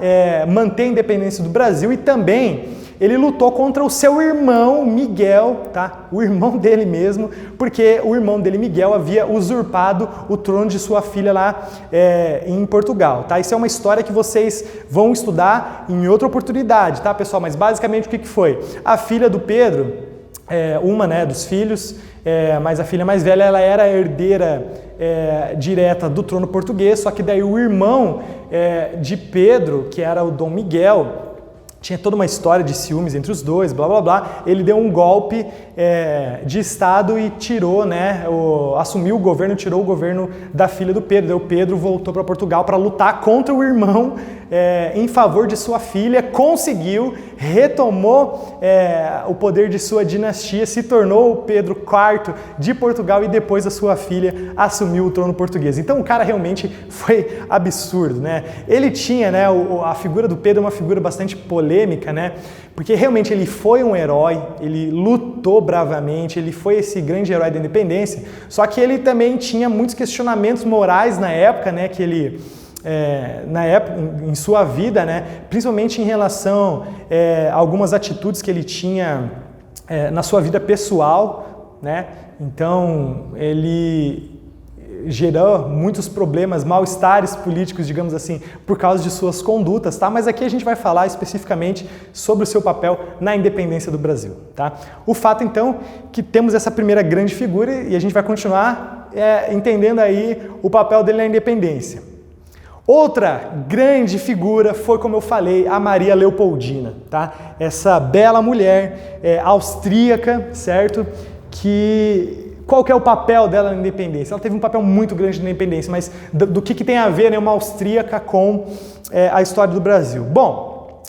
S1: manter a independência do Brasil, e também ele lutou contra o seu irmão Miguel, tá? O irmão dele mesmo, porque o irmão dele, Miguel, havia usurpado o trono de sua filha lá em Portugal, tá? Isso é uma história que vocês vão estudar em outra oportunidade, tá, pessoal? Mas basicamente o que foi? A filha do Pedro, uma, né, dos filhos, mas a filha mais velha, ela era a herdeira direta do trono português, só que daí o irmão de Pedro, que era o Dom Miguel, tinha toda uma história de ciúmes entre os dois, blá blá blá. Ele deu um golpe de Estado e tirou, né, assumiu o governo, tirou o governo da filha do Pedro. Daí o Pedro voltou para Portugal para lutar contra o irmão em favor de sua filha, conseguiu, retomou o poder de sua dinastia, se tornou o Pedro IV de Portugal e depois a sua filha assumiu o trono português. Então o cara realmente foi absurdo, né? Ele tinha, né, a figura do Pedro é uma figura bastante polêmica, né? Porque realmente ele foi um herói, ele lutou bravamente, ele foi esse grande herói da independência, só que ele também tinha muitos questionamentos morais na época, né, que ele em sua vida, né, principalmente em relação a algumas atitudes que ele tinha na sua vida pessoal, né? Então ele gerou muitos problemas, mal-estares políticos, digamos assim, por causa de suas condutas, tá? Mas aqui a gente vai falar especificamente sobre o seu papel na independência do Brasil, tá? O fato, então, que temos essa primeira grande figura e a gente vai continuar entendendo aí o papel dele na independência. Outra grande figura foi, como eu falei, a Maria Leopoldina, tá? Essa bela mulher austríaca, certo? Qual que é o papel dela na independência? Ela teve um papel muito grande na independência, mas do que tem a ver, né, uma austríaca com a história do Brasil? Bom,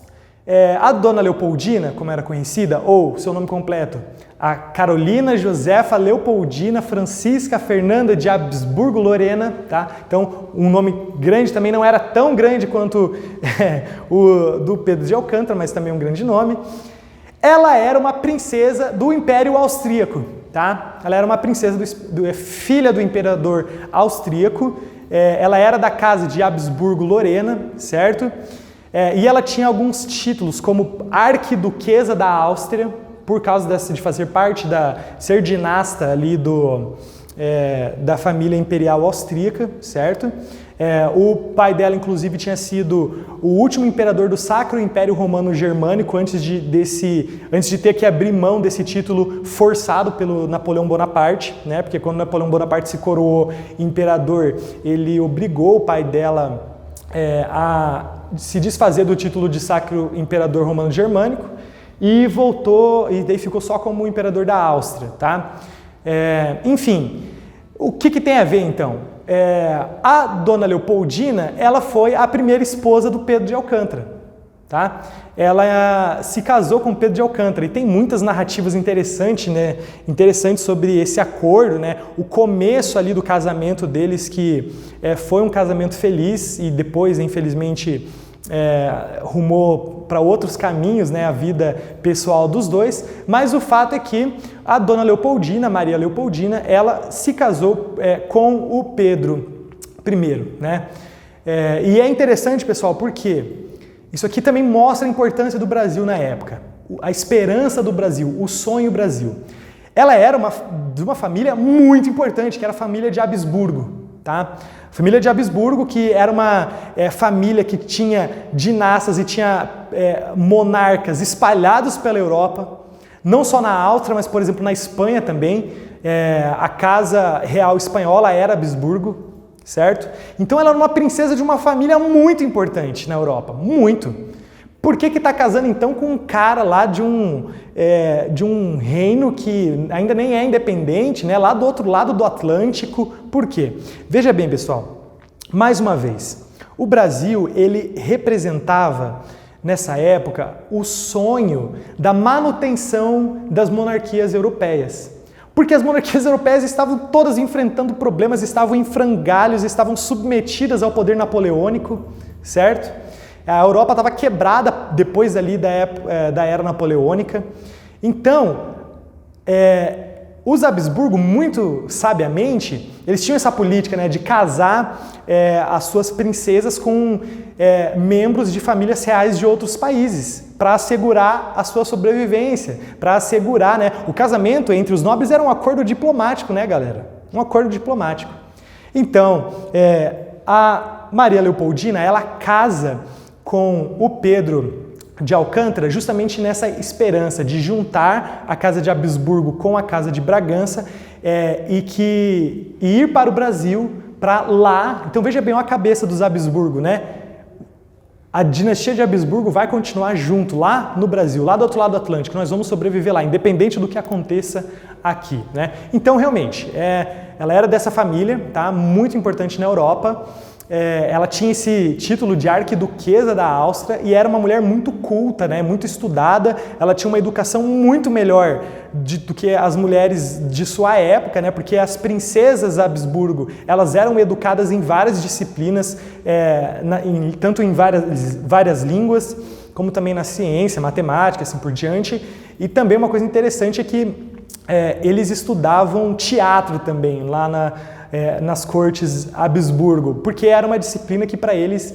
S1: a Dona Leopoldina, como era conhecida, ou seu nome completo, a Carolina Josefa Leopoldina Francisca Fernanda de Habsburgo-Lorena, tá? Então, um nome grande também, não era tão grande quanto o do Pedro de Alcântara, mas também um grande nome. Ela era uma princesa do Império Austríaco, tá? Ela era uma princesa filha do imperador austríaco, ela era da casa de Habsburgo-Lorena, certo? E ela tinha alguns títulos, como Arquiduquesa da Áustria, por causa de fazer parte ser dinasta ali da família imperial austríaca, certo? O pai dela, inclusive, tinha sido o último imperador do Sacro Império Romano Germânico antes de ter que abrir mão desse título forçado pelo Napoleão Bonaparte, né? Porque quando Napoleão Bonaparte se coroou imperador, ele obrigou o pai dela se desfazer do título de Sacro Imperador Romano Germânico e voltou, e daí ficou só como imperador da Áustria, tá? Enfim, o que tem a ver então? A Dona Leopoldina, ela foi a primeira esposa do Pedro de Alcântara. Tá? Ela se casou com Pedro de Alcântara e tem muitas narrativas interessantes, né? Interessantes sobre esse acordo, né? O começo ali do casamento deles, que foi um casamento feliz e depois, infelizmente, rumou para outros caminhos, né? A vida pessoal dos dois, mas o fato é que a Dona Leopoldina, Maria Leopoldina, ela se casou com o Pedro I, né? E é interessante, pessoal, porque isso aqui também mostra a importância do Brasil na época, a esperança do Brasil, o sonho Brasil. Ela era de uma família muito importante, que era a família de Habsburgo. Tá? A família de Habsburgo, que era uma família que tinha dinastas e tinha monarcas espalhados pela Europa, não só na Áustria, mas, por exemplo, na Espanha também. A Casa Real Espanhola era Habsburgo. Certo? Então ela era uma princesa de uma família muito importante na Europa, muito. Por que está casando então com um cara lá de um reino que ainda nem é independente, né? Lá do outro lado do Atlântico? Por quê? Veja bem, pessoal, mais uma vez, o Brasil, ele representava nessa época o sonho da manutenção das monarquias europeias. Porque as monarquias europeias estavam todas enfrentando problemas, estavam em frangalhos, estavam submetidas ao poder napoleônico, certo? A Europa estava quebrada depois ali da era napoleônica. Então, os Habsburgo, muito sabiamente, eles tinham essa política, né, de casar as suas princesas com membros de famílias reais de outros países, para assegurar a sua sobrevivência, para assegurar, né, o casamento entre os nobres era um acordo diplomático, né, galera? Um acordo diplomático. Então, a Maria Leopoldina, ela casa com o Pedro de Alcântara justamente nessa esperança de juntar a Casa de Habsburgo com a Casa de Bragança e ir para o Brasil, para lá. Então veja bem a cabeça dos Habsburgo, né? A dinastia de Habsburgo vai continuar junto lá no Brasil, lá do outro lado do Atlântico. Nós vamos sobreviver lá, independente do que aconteça aqui, né? Então realmente, ela era dessa família, tá? Muito importante na Europa. Ela tinha esse título de arquiduquesa da Áustria e era uma mulher muito culta, né? Muito estudada. Ela tinha uma educação muito melhor do que as mulheres de sua época, né? Porque as princesas Habsburgo, elas eram educadas em várias disciplinas, tanto em várias línguas, como também na ciência, matemática, assim por diante. E também uma coisa interessante é que eles estudavam teatro também lá nas cortes Habsburgo, porque era uma disciplina que para eles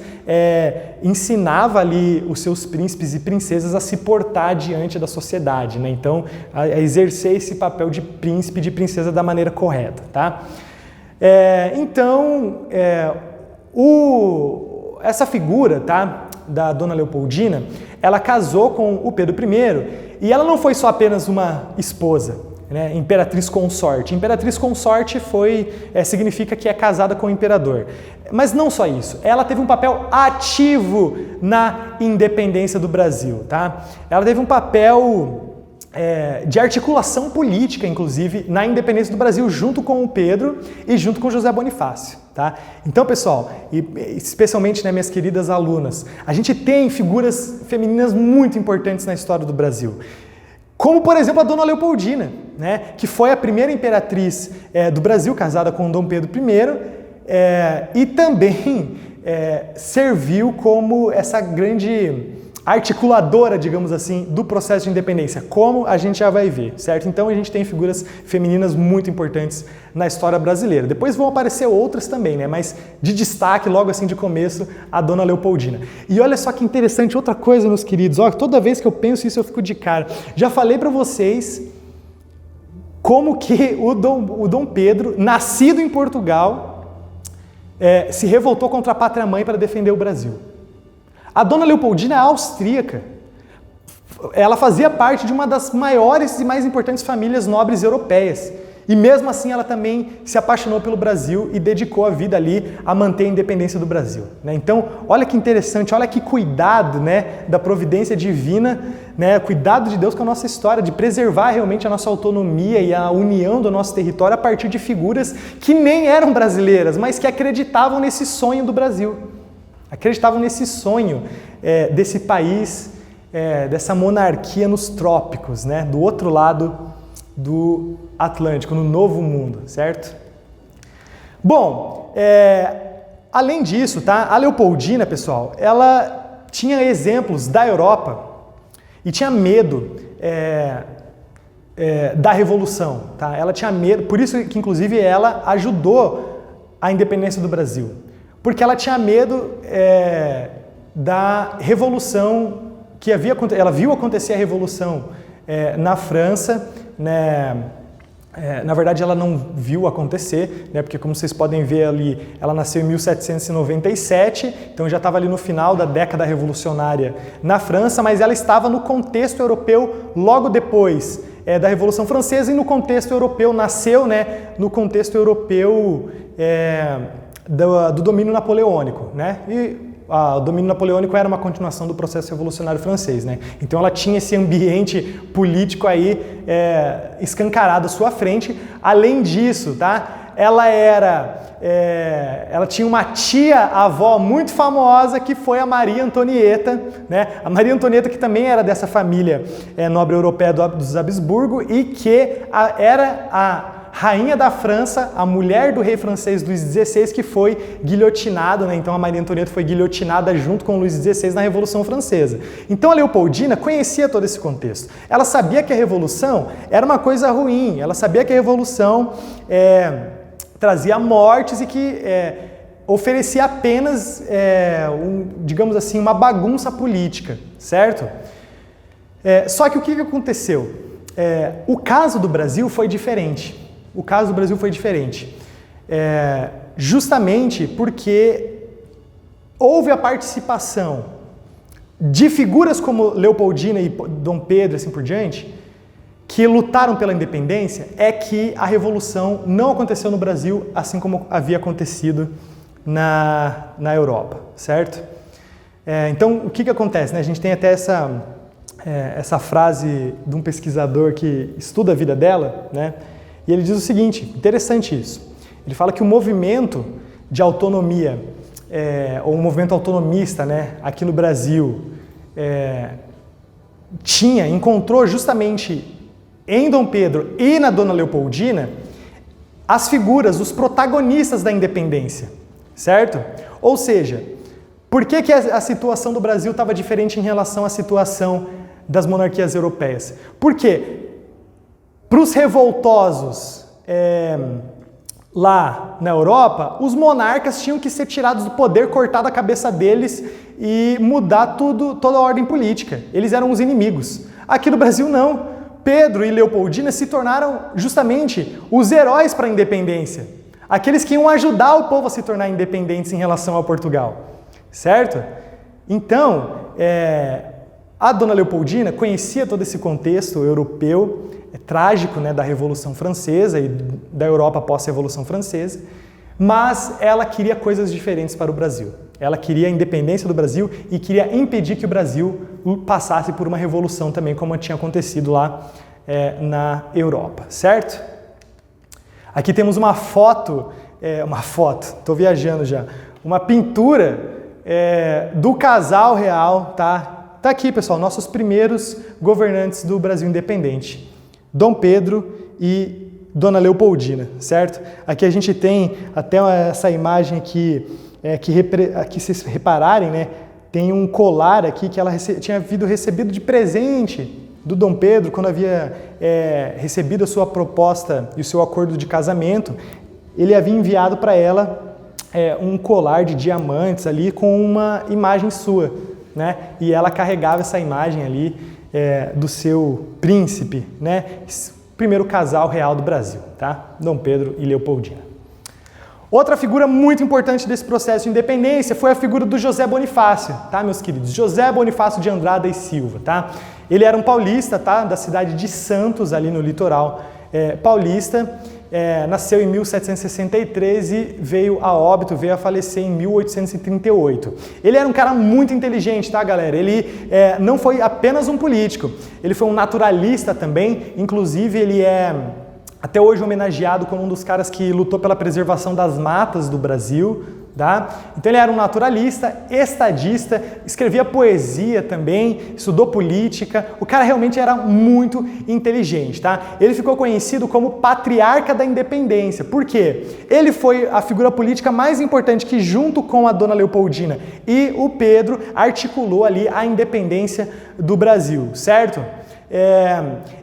S1: ensinava ali os seus príncipes e princesas a se portar diante da sociedade, né? Então, a exercer esse papel de príncipe e de princesa da maneira correta, tá? Essa figura, tá, da Dona Leopoldina, ela casou com o Pedro I e ela não foi só apenas uma esposa, né, imperatriz consorte. Imperatriz consorte significa que é casada com o imperador. Mas não só isso, ela teve um papel ativo na independência do Brasil. Tá? Ela teve um papel de articulação política, inclusive, na independência do Brasil, junto com o Pedro e junto com José Bonifácio. Tá? Então, pessoal, e especialmente, né, minhas queridas alunas, a gente tem figuras femininas muito importantes na história do Brasil. Como, por exemplo, a Dona Leopoldina, né, que foi a primeira imperatriz do Brasil, casada com Dom Pedro I, e também serviu como essa grande articuladora, digamos assim, do processo de independência, como a gente já vai ver, certo? Então a gente tem figuras femininas muito importantes na história brasileira. Depois vão aparecer outras também, né? Mas de destaque, logo assim de começo, a Dona Leopoldina. E olha só que interessante, outra coisa, meus queridos, ó, toda vez que eu penso isso eu fico de cara. Já falei para vocês como que o Dom Pedro, nascido em Portugal, se revoltou contra a pátria-mãe para defender o Brasil. A Dona Leopoldina é austríaca. Ela fazia parte de uma das maiores e mais importantes famílias nobres europeias. E mesmo assim ela também se apaixonou pelo Brasil e dedicou a vida ali a manter a independência do Brasil, né? Então, olha que interessante, olha que cuidado, né, da providência divina, né, cuidado de Deus com a nossa história, de preservar realmente a nossa autonomia e a união do nosso território a partir de figuras que nem eram brasileiras, mas que acreditavam nesse sonho do Brasil, acreditavam nesse sonho desse país, dessa monarquia nos trópicos, né, do outro lado do Atlântico, no Novo Mundo, certo? Bom, além disso, tá? A Leopoldina, pessoal, ela tinha exemplos da Europa e tinha medo da Revolução, tá? Ela tinha medo, por isso que inclusive ela ajudou a independência do Brasil, porque ela tinha medo da Revolução que havia acontecido. Ela viu acontecer a Revolução na França, né? Na verdade ela não viu acontecer, né? Porque como vocês podem ver ali, ela nasceu em 1797, então já estava ali no final da década revolucionária na França, mas ela estava no contexto europeu logo depois da Revolução Francesa, e no contexto europeu, nasceu, né, no contexto europeu do domínio napoleônico, né? E o domínio napoleônico era uma continuação do processo revolucionário francês, né? Então ela tinha esse ambiente político aí escancarado à sua frente. Além disso, tá? Ela tinha uma tia-avó muito famosa que foi a Maria Antonieta, né? A Maria Antonieta, que também era dessa família nobre europeia dos Habsburgo e que era a rainha da França, a mulher do rei francês Luís XVI, que foi guilhotinada, né? Então a Maria Antonieta foi guilhotinada junto com Luís XVI na Revolução Francesa. Então a Leopoldina conhecia todo esse contexto. Ela sabia que a Revolução era uma coisa ruim, ela sabia que a Revolução trazia mortes e que oferecia apenas, digamos assim, uma bagunça política, certo? Só que o que aconteceu? O caso do Brasil foi diferente. O caso do Brasil foi diferente, justamente porque houve a participação de figuras como Leopoldina e Dom Pedro, assim por diante, que lutaram pela independência, que a Revolução não aconteceu no Brasil assim como havia acontecido na Europa, certo? Então, o que acontece, né? A gente tem até essa frase de um pesquisador que estuda a vida dela, né? E ele diz o seguinte, interessante isso, ele fala que o movimento de autonomia, ou o movimento autonomista, né, aqui no Brasil, encontrou justamente em Dom Pedro e na Dona Leopoldina as figuras, os protagonistas da independência, certo? Ou seja, por que a situação do Brasil estava diferente em relação à situação das monarquias europeias? Porque para os revoltosos lá na Europa, os monarcas tinham que ser tirados do poder, cortada a cabeça deles e mudar toda a ordem política. Eles eram os inimigos. Aqui no Brasil não. Pedro e Leopoldina se tornaram justamente os heróis para a independência. Aqueles que iam ajudar o povo a se tornar independentes em relação a Portugal. Certo? Então, a Dona Leopoldina conhecia todo esse contexto europeu, trágico, né, da Revolução Francesa e da Europa pós-Revolução Francesa, mas ela queria coisas diferentes para o Brasil. Ela queria a independência do Brasil e queria impedir que o Brasil passasse por uma revolução também, como tinha acontecido lá na Europa, certo? Aqui temos uma foto, estou viajando já, uma pintura do casal real, tá? Tá aqui, pessoal, nossos primeiros governantes do Brasil independente, Dom Pedro e Dona Leopoldina, certo? Aqui a gente tem até essa imagem aqui, aqui vocês repararem, né? Tem um colar aqui que ela tinha recebido de presente do Dom Pedro quando havia recebido a sua proposta e o seu acordo de casamento. Ele havia enviado para ela um colar de diamantes ali com uma imagem sua, né? E ela carregava essa imagem ali do seu príncipe, né? Primeiro casal real do Brasil, tá? Dom Pedro e Leopoldina. Outra figura muito importante desse processo de independência foi a figura do José Bonifácio, tá, meus queridos? José Bonifácio de Andrada e Silva, tá? Ele era um paulista, tá? Da cidade de Santos, ali no litoral paulista, nasceu em 1763 e veio a falecer em 1838. Ele era um cara muito inteligente, tá, galera? Ele não foi apenas um político, ele foi um naturalista também, inclusive ele é até hoje homenageado como um dos caras que lutou pela preservação das matas do Brasil. Tá? Então ele era um naturalista, estadista, escrevia poesia também, estudou política, o cara realmente era muito inteligente. Tá? Ele ficou conhecido como patriarca da independência. Por quê? Ele foi a figura política mais importante que, junto com a Dona Leopoldina e o Pedro, articulou ali a independência do Brasil, certo?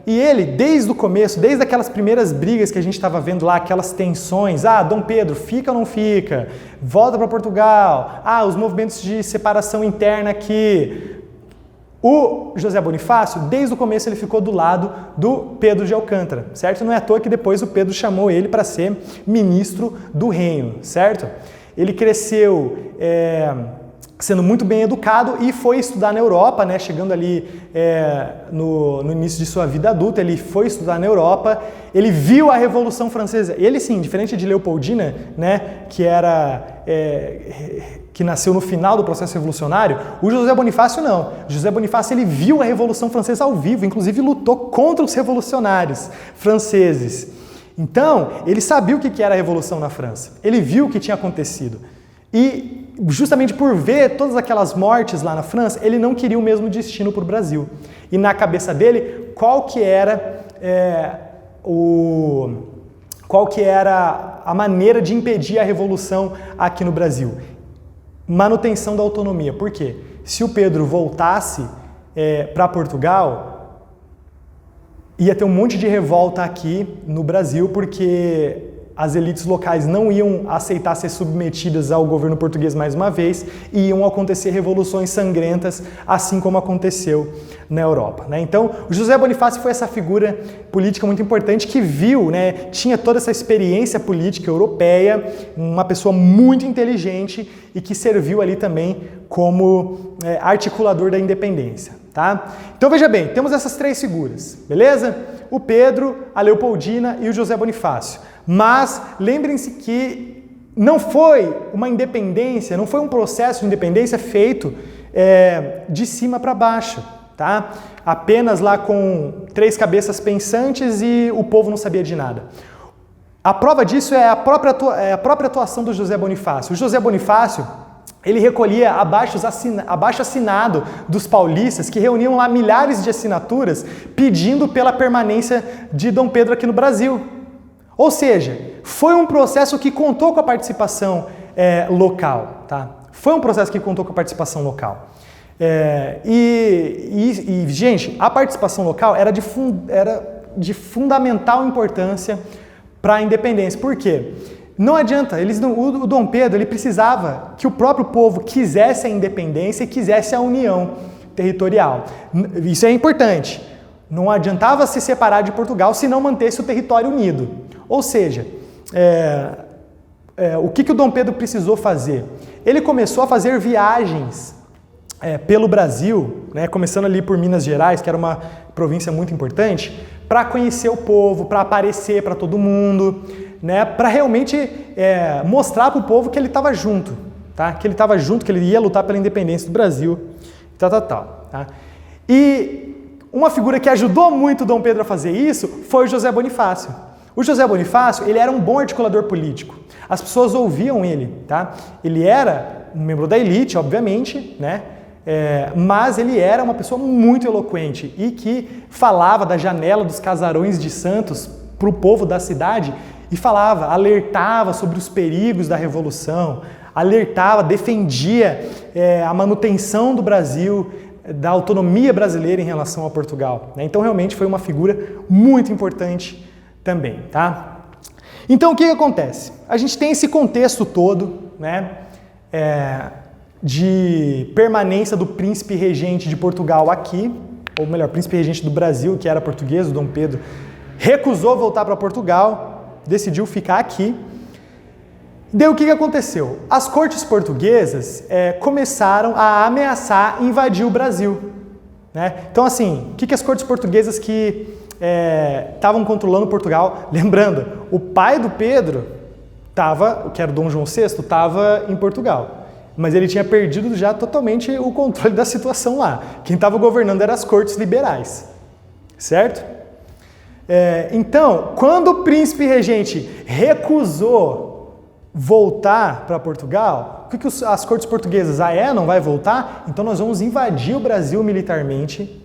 S1: E ele, desde o começo, desde aquelas primeiras brigas que a gente estava vendo lá, aquelas tensões, Dom Pedro, fica ou não fica? Volta para Portugal, os movimentos de separação interna aqui. O José Bonifácio, desde o começo, ele ficou do lado do Pedro de Alcântara, certo? Não é à toa que depois o Pedro chamou ele para ser ministro do reino, certo? Ele cresceu sendo muito bem educado e foi estudar na Europa, né? Chegando ali no início de sua vida adulta, ele foi estudar na Europa, ele viu a Revolução Francesa. Ele sim, diferente de Leopoldina, né? Que nasceu no final do processo revolucionário, o José Bonifácio não. O José Bonifácio ele viu a Revolução Francesa ao vivo, inclusive lutou contra os revolucionários franceses. Então, ele sabia o que era a Revolução na França. Ele viu o que tinha acontecido. E justamente por ver todas aquelas mortes lá na França, ele não queria o mesmo destino para o Brasil. E na cabeça dele, qual que era a maneira de impedir a revolução aqui no Brasil? Manutenção da autonomia. Por quê? Se o Pedro voltasse para Portugal, ia ter um monte de revolta aqui no Brasil, porque as elites locais não iam aceitar ser submetidas ao governo português mais uma vez e iam acontecer revoluções sangrentas, assim como aconteceu na Europa, né? Então, o José Bonifácio foi essa figura política muito importante que viu, né, tinha toda essa experiência política europeia, uma pessoa muito inteligente e que serviu ali também como articulador da independência. Tá? Então veja bem, temos essas três figuras, beleza? O Pedro, a Leopoldina e o José Bonifácio. Mas lembrem-se que não foi uma independência, não foi um processo de independência feito de cima para baixo, tá? Apenas lá com três cabeças pensantes e o povo não sabia de nada. A prova disso é a própria atuação do José Bonifácio. O José Bonifácio, ele recolhia abaixo-assinado dos paulistas, que reuniam lá milhares de assinaturas pedindo pela permanência de Dom Pedro aqui no Brasil. Ou seja, foi um processo que contou com a participação local. Tá? Foi um processo que contou com a participação local. Gente, a participação local era de fundamental importância para a independência. Por quê? Não adianta, o Dom Pedro ele precisava que o próprio povo quisesse a independência e quisesse a união territorial. Isso é importante. Não adiantava se separar de Portugal se não mantesse o território unido. Ou seja, o que o Dom Pedro precisou fazer? Ele começou a fazer viagens pelo Brasil, né, começando ali por Minas Gerais, que era uma província muito importante, para conhecer o povo, para aparecer para todo mundo, né, para realmente mostrar para o povo que ele estava junto, tá? Que ele estava junto, que ele ia lutar pela independência do Brasil, tá? E uma figura que ajudou muito o Dom Pedro a fazer isso foi o José Bonifácio. O José Bonifácio, ele era um bom articulador político. As pessoas ouviam ele, tá? Ele era um membro da elite, obviamente, né? Mas ele era uma pessoa muito eloquente e que falava da janela dos casarões de Santos para o povo da cidade e falava, alertava sobre os perigos da Revolução, alertava, defendia a manutenção do Brasil, da autonomia brasileira em relação a Portugal, né? Então realmente foi uma figura muito importante também, tá? Então o que acontece? A gente tem esse contexto todo, né? De permanência do príncipe regente de Portugal aqui, ou melhor, príncipe regente do Brasil, que era português, o Dom Pedro, recusou voltar para Portugal, decidiu ficar aqui. Daí o que aconteceu? As cortes portuguesas começaram a ameaçar invadir o Brasil, né? Então assim, o que as cortes portuguesas que estavam controlando Portugal. Lembrando, o pai do Pedro, que era o Dom João VI, estava em Portugal. Mas ele tinha perdido já totalmente o controle da situação lá. Quem estava governando eram as cortes liberais, certo? Então, quando o príncipe regente recusou voltar para Portugal, o que as cortes portuguesas, não vai voltar? Então nós vamos invadir o Brasil militarmente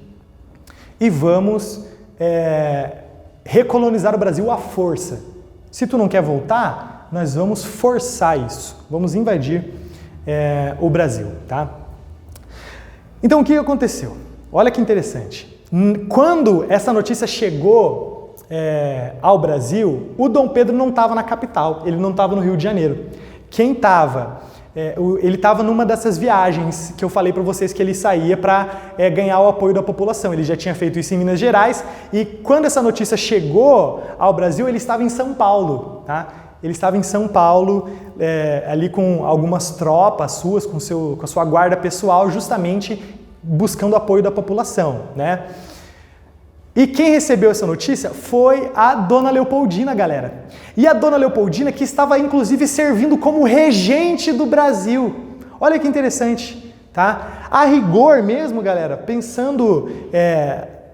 S1: e vamos recolonizar o Brasil à força. Se tu não quer voltar, nós vamos forçar isso, vamos invadir o Brasil, tá? Então o que aconteceu? Olha que interessante. Quando essa notícia chegou ao Brasil, o Dom Pedro não estava na capital, ele não estava no Rio de Janeiro. Quem estava? Ele estava numa dessas viagens que eu falei para vocês que ele saía para ganhar o apoio da população. Ele já tinha feito isso em Minas Gerais e quando essa notícia chegou ao Brasil, ele estava em São Paulo, tá? Ele estava em São Paulo, ali com algumas tropas suas, com a sua guarda pessoal, justamente buscando o apoio da população, né? E quem recebeu essa notícia foi a Dona Leopoldina, galera. E a Dona Leopoldina que estava, inclusive, servindo como regente do Brasil. Olha que interessante, tá? A rigor mesmo, galera, pensando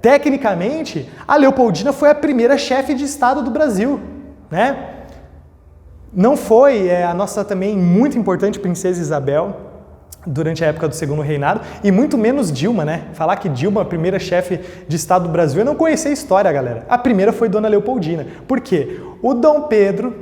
S1: tecnicamente, a Leopoldina foi a primeira chefe de Estado do Brasil, né? Não foi a nossa também muito importante princesa Isabel durante a época do Segundo Reinado e muito menos Dilma, né? Falar que Dilma, a primeira chefe de Estado do Brasil, eu não conhecia a história, galera. A primeira foi Dona Leopoldina. Por quê? O Dom Pedro,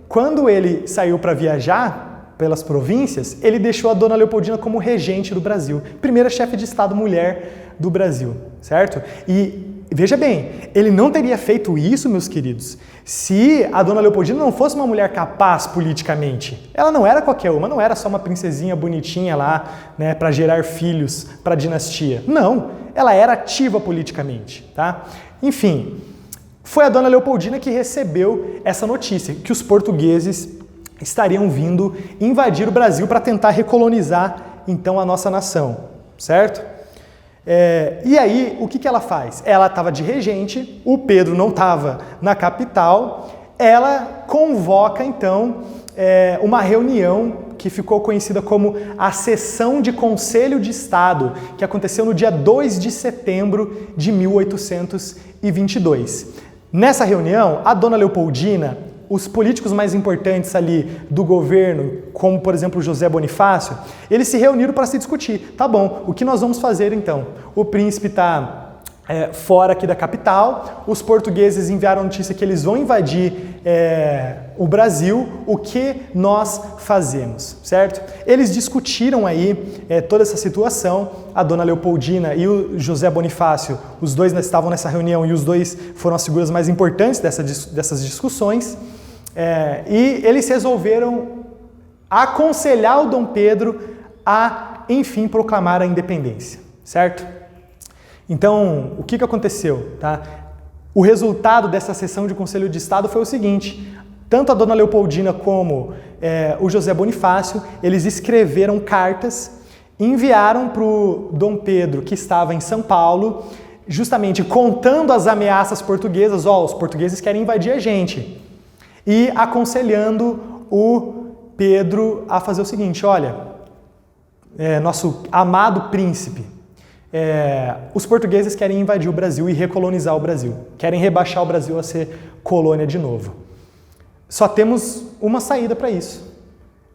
S1: quando ele saiu para viajar pelas províncias, ele deixou a Dona Leopoldina como regente do Brasil. Primeira chefe de Estado mulher do Brasil, certo? E veja bem, ele não teria feito isso, meus queridos, se a Dona Leopoldina não fosse uma mulher capaz politicamente. Ela não era qualquer uma, não era só uma princesinha bonitinha lá, né, para gerar filhos para a dinastia. Não, ela era ativa politicamente, tá? Enfim, foi a Dona Leopoldina que recebeu essa notícia, que os portugueses estariam vindo invadir o Brasil para tentar recolonizar, então, a nossa nação, certo? E aí, o que ela faz? Ela estava de regente, o Pedro não estava na capital, ela convoca, então, uma reunião que ficou conhecida como a Sessão de Conselho de Estado, que aconteceu no dia 2 de setembro de 1822. Nessa reunião, a Dona Leopoldina, os políticos mais importantes ali do governo, como por exemplo José Bonifácio, eles se reuniram para se discutir. Tá bom, o que nós vamos fazer então? O príncipe está fora aqui da capital, os portugueses enviaram a notícia que eles vão invadir o Brasil, o que nós fazemos, certo? Eles discutiram aí toda essa situação, a Dona Leopoldina e o José Bonifácio, os dois estavam nessa reunião e os dois foram as figuras mais importantes dessas discussões, e eles resolveram aconselhar o Dom Pedro a, enfim, proclamar a independência, certo? Então, o que aconteceu? Tá? O resultado dessa sessão de Conselho de Estado foi o seguinte, tanto a Dona Leopoldina como o José Bonifácio, eles escreveram cartas, enviaram para o Dom Pedro, que estava em São Paulo, justamente contando as ameaças portuguesas, os portugueses querem invadir a gente, e aconselhando o Pedro a fazer o seguinte, olha, nosso amado príncipe, os portugueses querem invadir o Brasil e recolonizar o Brasil. Querem rebaixar o Brasil a ser colônia de novo. Só temos uma saída para isso.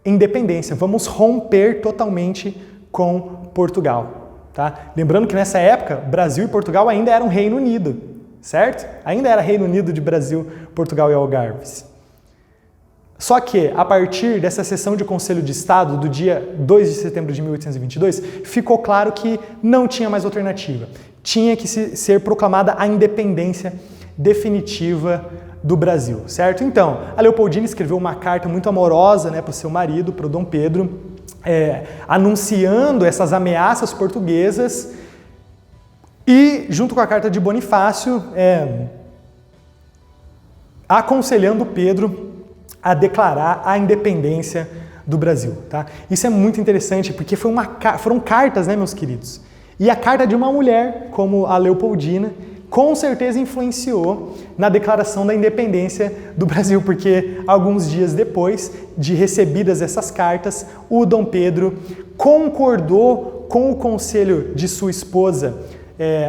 S1: Independência. Vamos romper totalmente com Portugal. Tá? Lembrando que nessa época, Brasil e Portugal ainda eram Reino Unido. Certo? Ainda era Reino Unido de Brasil, Portugal e Algarves. Só que, a partir dessa sessão de Conselho de Estado, do dia 2 de setembro de 1822, ficou claro que não tinha mais alternativa. Tinha que ser proclamada a independência definitiva do Brasil, certo? Então, a Leopoldina escreveu uma carta muito amorosa, né, para o seu marido, para o Dom Pedro, anunciando essas ameaças portuguesas e, junto com a carta de Bonifácio, aconselhando Pedro a declarar a independência do Brasil. Tá? Isso é muito interessante, porque foram cartas, né, meus queridos? E a carta de uma mulher, como a Leopoldina, com certeza influenciou na declaração da independência do Brasil, porque alguns dias depois de recebidas essas cartas, o Dom Pedro concordou com o conselho de sua esposa,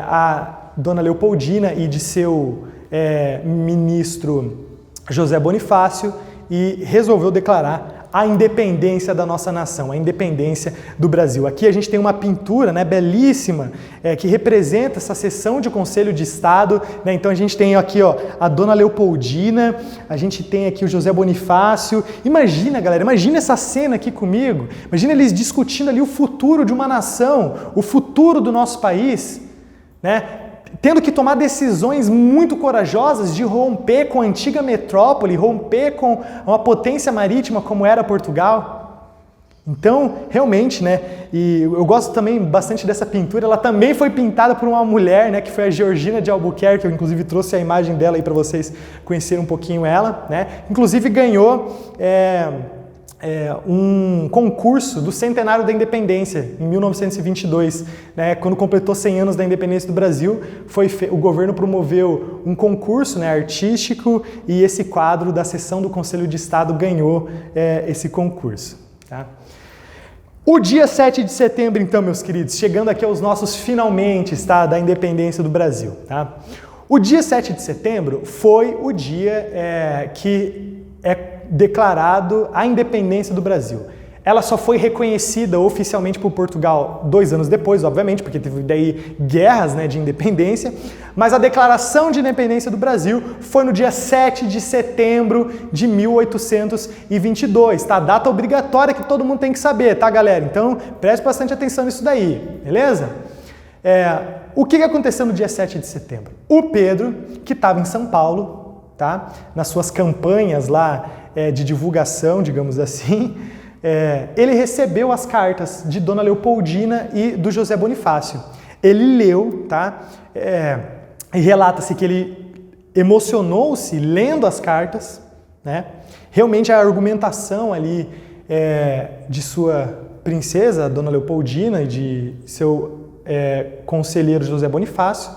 S1: a Dona Leopoldina, e de seu ministro José Bonifácio, e resolveu declarar a independência da nossa nação, a independência do Brasil. Aqui a gente tem uma pintura, né, belíssima, que representa essa sessão de Conselho de Estado, né? Então a gente tem aqui, ó, a Dona Leopoldina, a gente tem aqui o José Bonifácio. Imagina, galera, imagina essa cena aqui comigo. Imagina eles discutindo ali o futuro de uma nação, o futuro do nosso país, né? Tendo que tomar decisões muito corajosas de romper com a antiga metrópole, romper com uma potência marítima como era Portugal. Então, realmente, né, e eu gosto também bastante dessa pintura, ela também foi pintada por uma mulher, né, que foi a Georgina de Albuquerque, eu inclusive trouxe a imagem dela aí para vocês conhecerem um pouquinho ela, né, inclusive ganhou um concurso do Centenário da Independência, em 1922, né, quando completou 100 anos da independência do Brasil, o governo promoveu um concurso, né, artístico, e esse quadro da sessão do Conselho de Estado ganhou esse concurso. Tá? O dia 7 de setembro, então, meus queridos, chegando aqui aos nossos finalmente, tá, da independência do Brasil. Tá? O dia 7 de setembro foi o dia que declarado a independência do Brasil. Ela só foi reconhecida oficialmente por Portugal 2 anos depois, obviamente, porque teve daí guerras, né, de independência, mas a declaração de independência do Brasil foi no dia 7 de setembro de 1822, tá? Data obrigatória que todo mundo tem que saber, tá, galera? Então, preste bastante atenção nisso daí, beleza? O que aconteceu no dia 7 de setembro? O Pedro, que estava em São Paulo, tá? Nas suas campanhas lá de divulgação, digamos assim, ele recebeu as cartas de Dona Leopoldina e do José Bonifácio. Ele leu, tá? E relata-se que ele emocionou-se lendo as cartas, né? Realmente a argumentação ali de sua princesa, Dona Leopoldina, e de seu conselheiro José Bonifácio.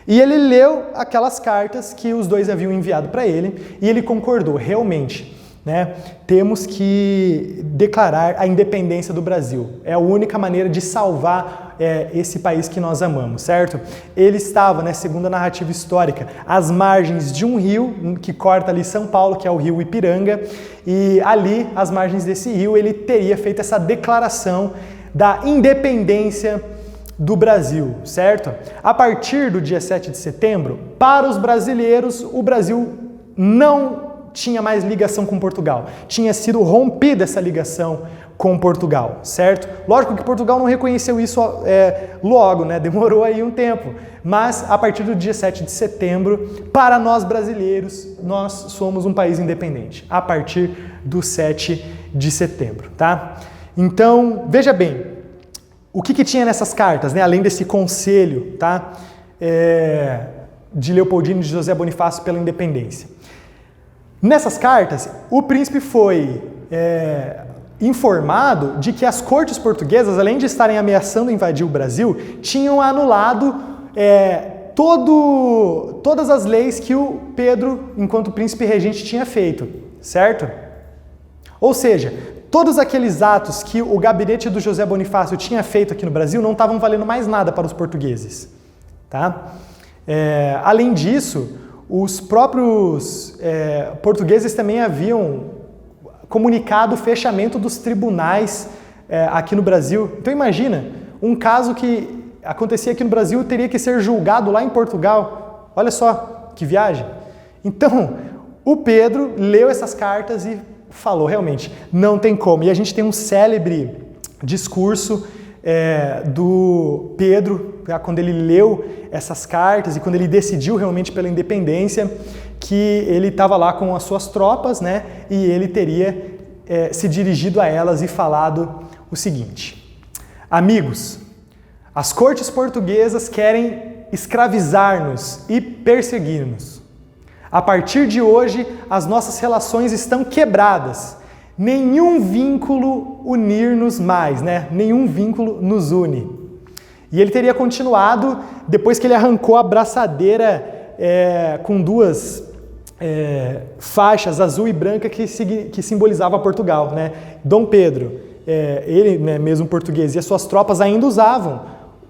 S1: E ele leu aquelas cartas que os dois haviam enviado para ele e ele concordou, realmente, né? Temos que declarar a independência do Brasil. É a única maneira de salvar esse país que nós amamos, certo? Ele estava, né, segundo a narrativa histórica, às margens de um rio que corta ali São Paulo, que é o rio Ipiranga, e ali, às margens desse rio, ele teria feito essa declaração da independência do Brasil, certo? A partir do dia 7 de setembro, para os brasileiros, o Brasil não tinha mais ligação com Portugal. Tinha sido rompida essa ligação com Portugal, certo? Lógico que Portugal não reconheceu isso logo, né? Demorou aí um tempo. Mas a partir do dia 7 de setembro, para nós brasileiros, nós somos um país independente. A partir do 7 de setembro, tá? Então, veja bem, o que tinha nessas cartas, né? Além desse conselho, tá? De Leopoldina e de José Bonifácio pela independência. Nessas cartas, o príncipe foi informado de que as cortes portuguesas, além de estarem ameaçando invadir o Brasil, tinham anulado todas as leis que o Pedro, enquanto príncipe regente, tinha feito, certo? Ou seja, todos aqueles atos que o gabinete do José Bonifácio tinha feito aqui no Brasil não estavam valendo mais nada para os portugueses, tá? Além disso, os próprios portugueses também haviam comunicado o fechamento dos tribunais aqui no Brasil. Então imagina, um caso que acontecia aqui no Brasil teria que ser julgado lá em Portugal. Olha só, que viagem. Então, o Pedro leu essas cartas e falou, realmente, não tem como. E a gente tem um célebre discurso do Pedro, quando ele leu essas cartas e quando ele decidiu realmente pela independência, que ele estava lá com as suas tropas, né? E ele teria se dirigido a elas e falado o seguinte: amigos, as cortes portuguesas querem escravizar-nos e perseguir-nos. A partir de hoje, as nossas relações estão quebradas. Nenhum vínculo unir-nos mais, né? Nenhum vínculo nos une. E ele teria continuado depois que ele arrancou a braçadeira com duas faixas, azul e branca, que simbolizava Portugal, né? Dom Pedro, ele, né, mesmo português, e as suas tropas ainda usavam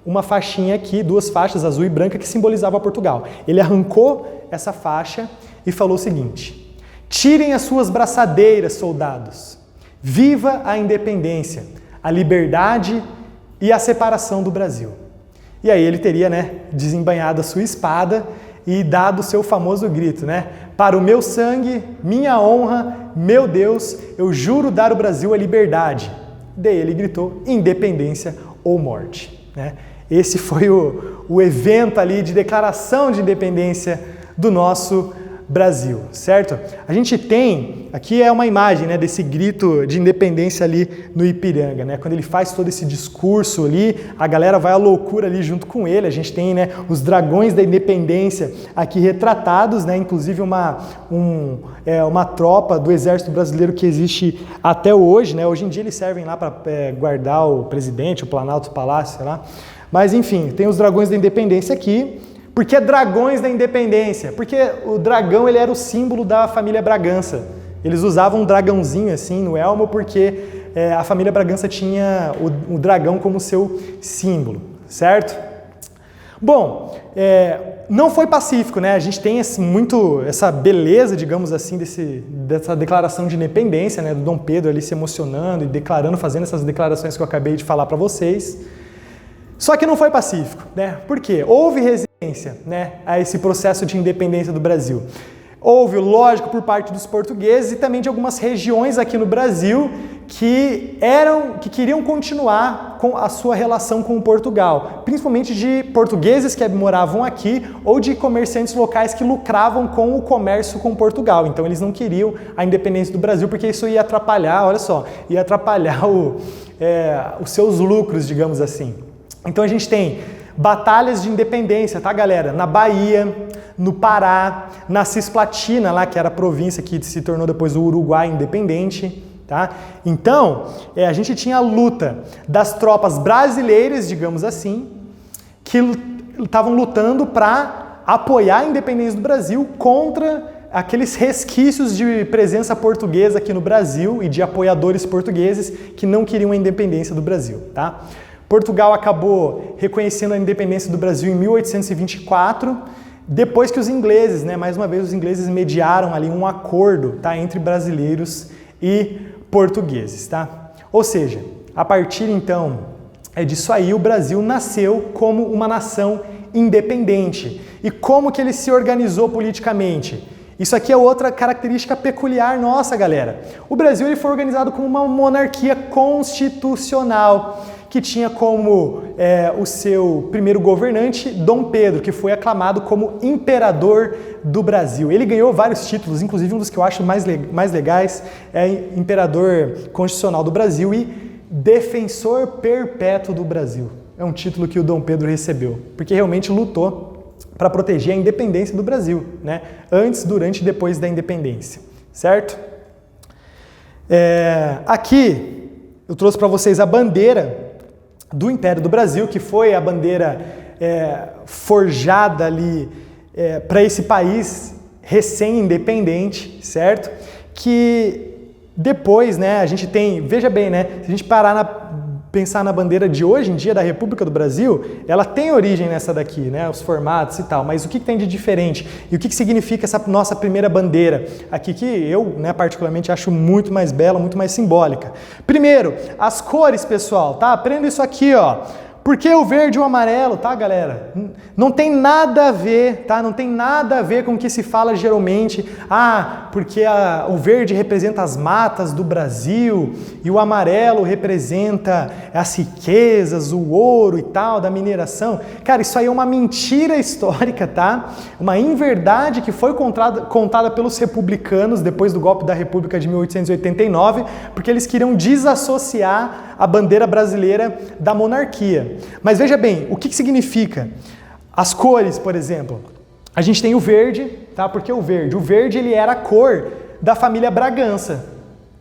S1: uma faixinha aqui, duas faixas, azul e branca, que simbolizava Portugal. Ele arrancou essa faixa e falou o seguinte: tirem as suas braçadeiras, soldados. Viva a independência, a liberdade e a separação do Brasil. E aí ele teria, né, desembainhado a sua espada e dado o seu famoso grito, né? Para o meu sangue, minha honra, meu Deus, eu juro dar ao Brasil a liberdade. Daí ele gritou: independência ou morte, né? Esse foi o evento ali de declaração de independência do nosso Brasil, certo? A gente tem, aqui é uma imagem, né, desse grito de independência ali no Ipiranga, né? Quando ele faz todo esse discurso ali, a galera vai à loucura ali junto com ele. A gente tem, né, os dragões da independência aqui retratados, né? Inclusive uma tropa do Exército Brasileiro que existe até hoje, né? Hoje em dia eles servem lá para guardar o presidente, o Planalto, o Palácio, sei lá. Mas enfim, tem os dragões da independência aqui. Por que dragões da independência? Porque o dragão, ele era o símbolo da família Bragança. Eles usavam um dragãozinho assim no elmo porque a família Bragança tinha o dragão como seu símbolo, certo? Bom, não foi pacífico, né? A gente tem essa beleza, digamos assim, dessa declaração de independência, né? Do Dom Pedro ali se emocionando e declarando, fazendo essas declarações que eu acabei de falar para vocês. Só que não foi pacífico, né? Por quê? Houve resistência, né, a esse processo de independência do Brasil. Houve, lógico, por parte dos portugueses e também de algumas regiões aqui no Brasil que queriam continuar com a sua relação com Portugal, principalmente de portugueses que moravam aqui ou de comerciantes locais que lucravam com o comércio com Portugal. Então eles não queriam a independência do Brasil porque isso ia atrapalhar, olha só, ia atrapalhar os seus lucros, digamos assim. Então a gente tem batalhas de independência, tá, galera? Na Bahia, no Pará, na Cisplatina, lá que era a província que se tornou depois o Uruguai independente, tá? Então, a gente tinha a luta das tropas brasileiras, digamos assim, que estavam lutando para apoiar a independência do Brasil contra aqueles resquícios de presença portuguesa aqui no Brasil e de apoiadores portugueses que não queriam a independência do Brasil, tá? Portugal acabou reconhecendo a independência do Brasil em 1824, depois que os ingleses, né, mais uma vez os ingleses mediaram ali um acordo, tá, entre brasileiros e portugueses, tá? Ou seja, a partir então disso aí o Brasil nasceu como uma nação independente. E como que ele se organizou politicamente? Isso aqui é outra característica peculiar nossa, galera. O Brasil ele foi organizado como uma monarquia constitucional, que tinha como o seu primeiro governante Dom Pedro, que foi aclamado como imperador do Brasil. Ele ganhou vários títulos, inclusive um dos que eu acho mais legais é imperador constitucional do Brasil e defensor perpétuo do Brasil. É um título que o Dom Pedro recebeu, porque realmente lutou para proteger a independência do Brasil, né? Antes, durante e depois da independência, certo? Aqui eu trouxe para vocês a bandeira do Império do Brasil, que foi a bandeira forjada ali para esse país recém-independente, certo? Que depois, né, a gente tem, veja bem, né, se a gente pensar na bandeira de hoje em dia da República do Brasil, ela tem origem nessa daqui, né, os formatos e tal, mas o que tem de diferente? E o que significa essa nossa primeira bandeira aqui, que eu, né, particularmente acho muito mais bela, muito mais simbólica? Primeiro, as cores, pessoal, tá? Aprenda isso aqui, ó. Por que o verde e o amarelo, tá, galera? Não tem nada a ver, tá? Não tem nada a ver com o que se fala geralmente. Porque o verde representa as matas do Brasil e o amarelo representa as riquezas, o ouro e tal, da mineração. Cara, isso aí é uma mentira histórica, tá? Uma inverdade que foi contada pelos republicanos depois do golpe da República de 1889, porque eles queriam desassociar a bandeira brasileira da monarquia. Mas veja bem, o que significa? As cores, por exemplo. A gente tem o verde, tá? Porque o verde ele era a cor da família Bragança,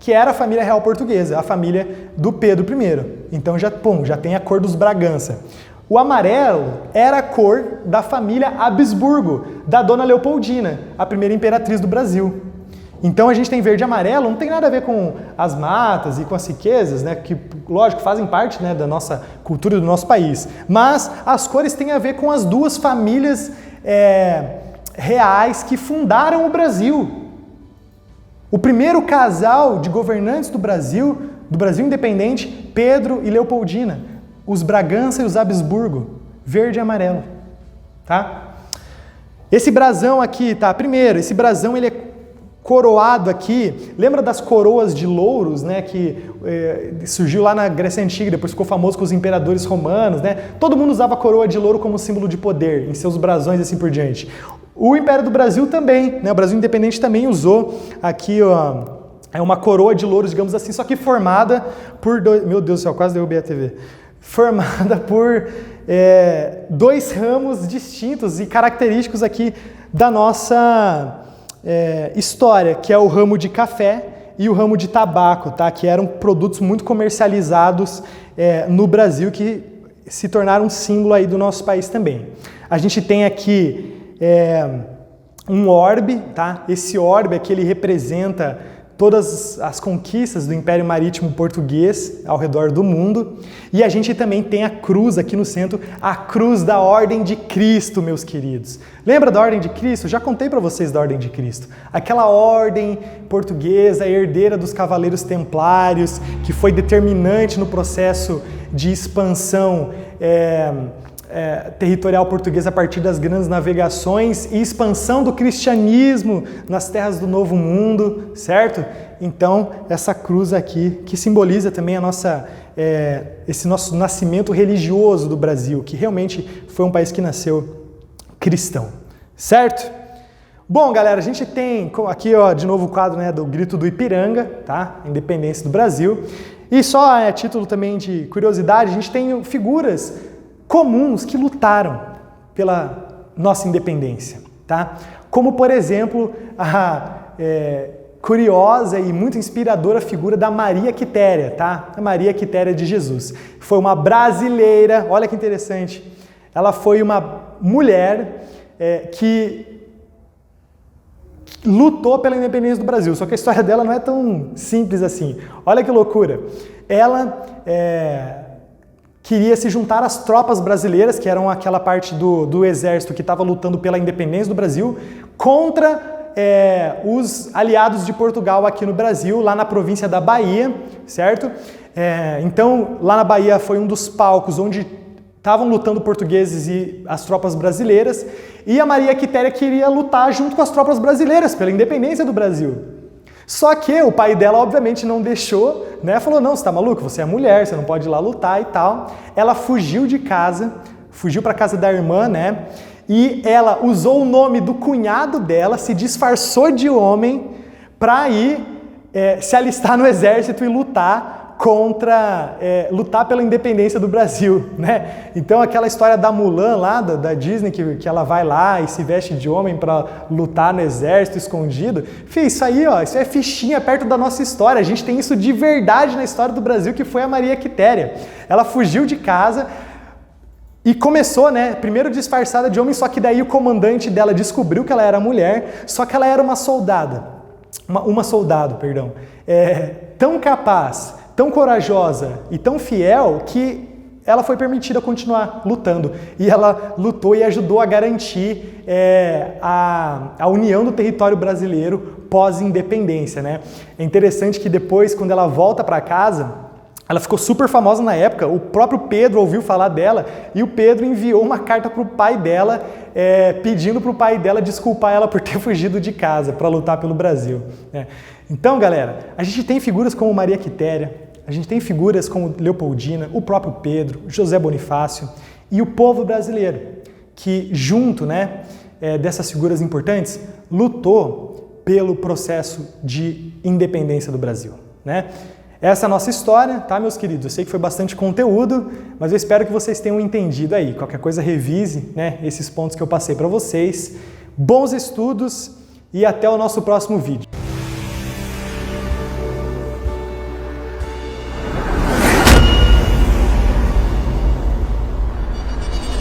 S1: que era a família real portuguesa, a família do Pedro I. Então já tem a cor dos Bragança. O amarelo era a cor da família Habsburgo, da Dona Leopoldina, a primeira imperatriz do Brasil. Então a gente tem verde e amarelo, não tem nada a ver com as matas e com as riquezas, né, que, lógico, fazem parte, né, da nossa cultura e do nosso país. Mas as cores têm a ver com as duas famílias reais que fundaram o Brasil. O primeiro casal de governantes do Brasil independente, Pedro e Leopoldina, os Bragança e os Habsburgo, verde e amarelo, tá? Esse brasão aqui, tá? Primeiro, esse brasão ele é coroado aqui, lembra das coroas de louros, né, que surgiu lá na Grécia Antiga, depois ficou famoso com os imperadores romanos, né? Todo mundo usava a coroa de louro como símbolo de poder, em seus brasões e assim por diante. O Império do Brasil também, né? O Brasil Independente também usou aqui, ó, uma coroa de louros, digamos assim, só que formada por dois... Meu Deus do céu, quase derrubei a TV. Formada por dois ramos distintos e característicos aqui da nossa história, que é o ramo de café e o ramo de tabaco, tá? Que eram produtos muito comercializados no Brasil, que se tornaram um símbolo aí do nosso país também. A gente tem aqui um orbe, tá? Esse orbe aqui ele representa todas as conquistas do Império Marítimo Português ao redor do mundo. E a gente também tem a cruz aqui no centro, a cruz da Ordem de Cristo, meus queridos. Lembra da Ordem de Cristo? Já contei para vocês da Ordem de Cristo. Aquela ordem portuguesa, herdeira dos Cavaleiros Templários, que foi determinante no processo de expansão territorial portuguesa a partir das grandes navegações e expansão do cristianismo nas terras do Novo Mundo, certo? Então, essa cruz aqui, que simboliza também esse nosso nascimento religioso do Brasil, que realmente foi um país que nasceu cristão, certo? Bom, galera, a gente tem aqui, ó, de novo o quadro, né, do Grito do Ipiranga, tá? Independência do Brasil. E só a título também de curiosidade, a gente tem figuras comuns que lutaram pela nossa independência, tá? Como, por exemplo, a curiosa e muito inspiradora figura da Maria Quitéria, tá? A Maria Quitéria de Jesus. Foi uma brasileira, olha que interessante, ela foi uma mulher que lutou pela independência do Brasil, só que a história dela não é tão simples assim. Olha que loucura. Ela queria se juntar às tropas brasileiras, que eram aquela parte do exército que estava lutando pela independência do Brasil, contra os aliados de Portugal aqui no Brasil, lá na província da Bahia, certo? Então, lá na Bahia foi um dos palcos onde estavam lutando portugueses e as tropas brasileiras, e a Maria Quitéria queria lutar junto com as tropas brasileiras pela independência do Brasil. Só que o pai dela, obviamente, não deixou, né? Falou, não, você tá maluco? Você é mulher, você não pode ir lá lutar e tal. Ela fugiu de casa, fugiu para casa da irmã, né? E ela usou o nome do cunhado dela, se disfarçou de homem para ir se alistar no exército e lutar lutar pela independência do Brasil, né? Então aquela história da Mulan lá, da Disney, que ela vai lá e se veste de homem para lutar no exército escondido. Fih, isso aí, ó, isso é fichinha perto da nossa história. A gente tem isso de verdade na história do Brasil, que foi a Maria Quitéria. Ela fugiu de casa e começou, né, primeiro disfarçada de homem, só que daí o comandante dela descobriu que ela era mulher, só que ela era uma soldado, tão capaz, tão corajosa e tão fiel que ela foi permitida continuar lutando. E ela lutou e ajudou a garantir a união do território brasileiro pós-independência, né? É interessante que depois, quando ela volta para casa, ela ficou super famosa na época, o próprio Pedro ouviu falar dela e o Pedro enviou uma carta para o pai dela, pedindo para o pai dela desculpar ela por ter fugido de casa para lutar pelo Brasil, né? Então, galera, a gente tem figuras como Maria Quitéria, a gente tem figuras como Leopoldina, o próprio Pedro, José Bonifácio e o povo brasileiro, que junto, né, dessas figuras importantes, lutou pelo processo de independência do Brasil, né? Essa é a nossa história, tá, meus queridos? Eu sei que foi bastante conteúdo, mas eu espero que vocês tenham entendido aí. Qualquer coisa, revise, né, esses pontos que eu passei para vocês. Bons estudos e até o nosso próximo vídeo.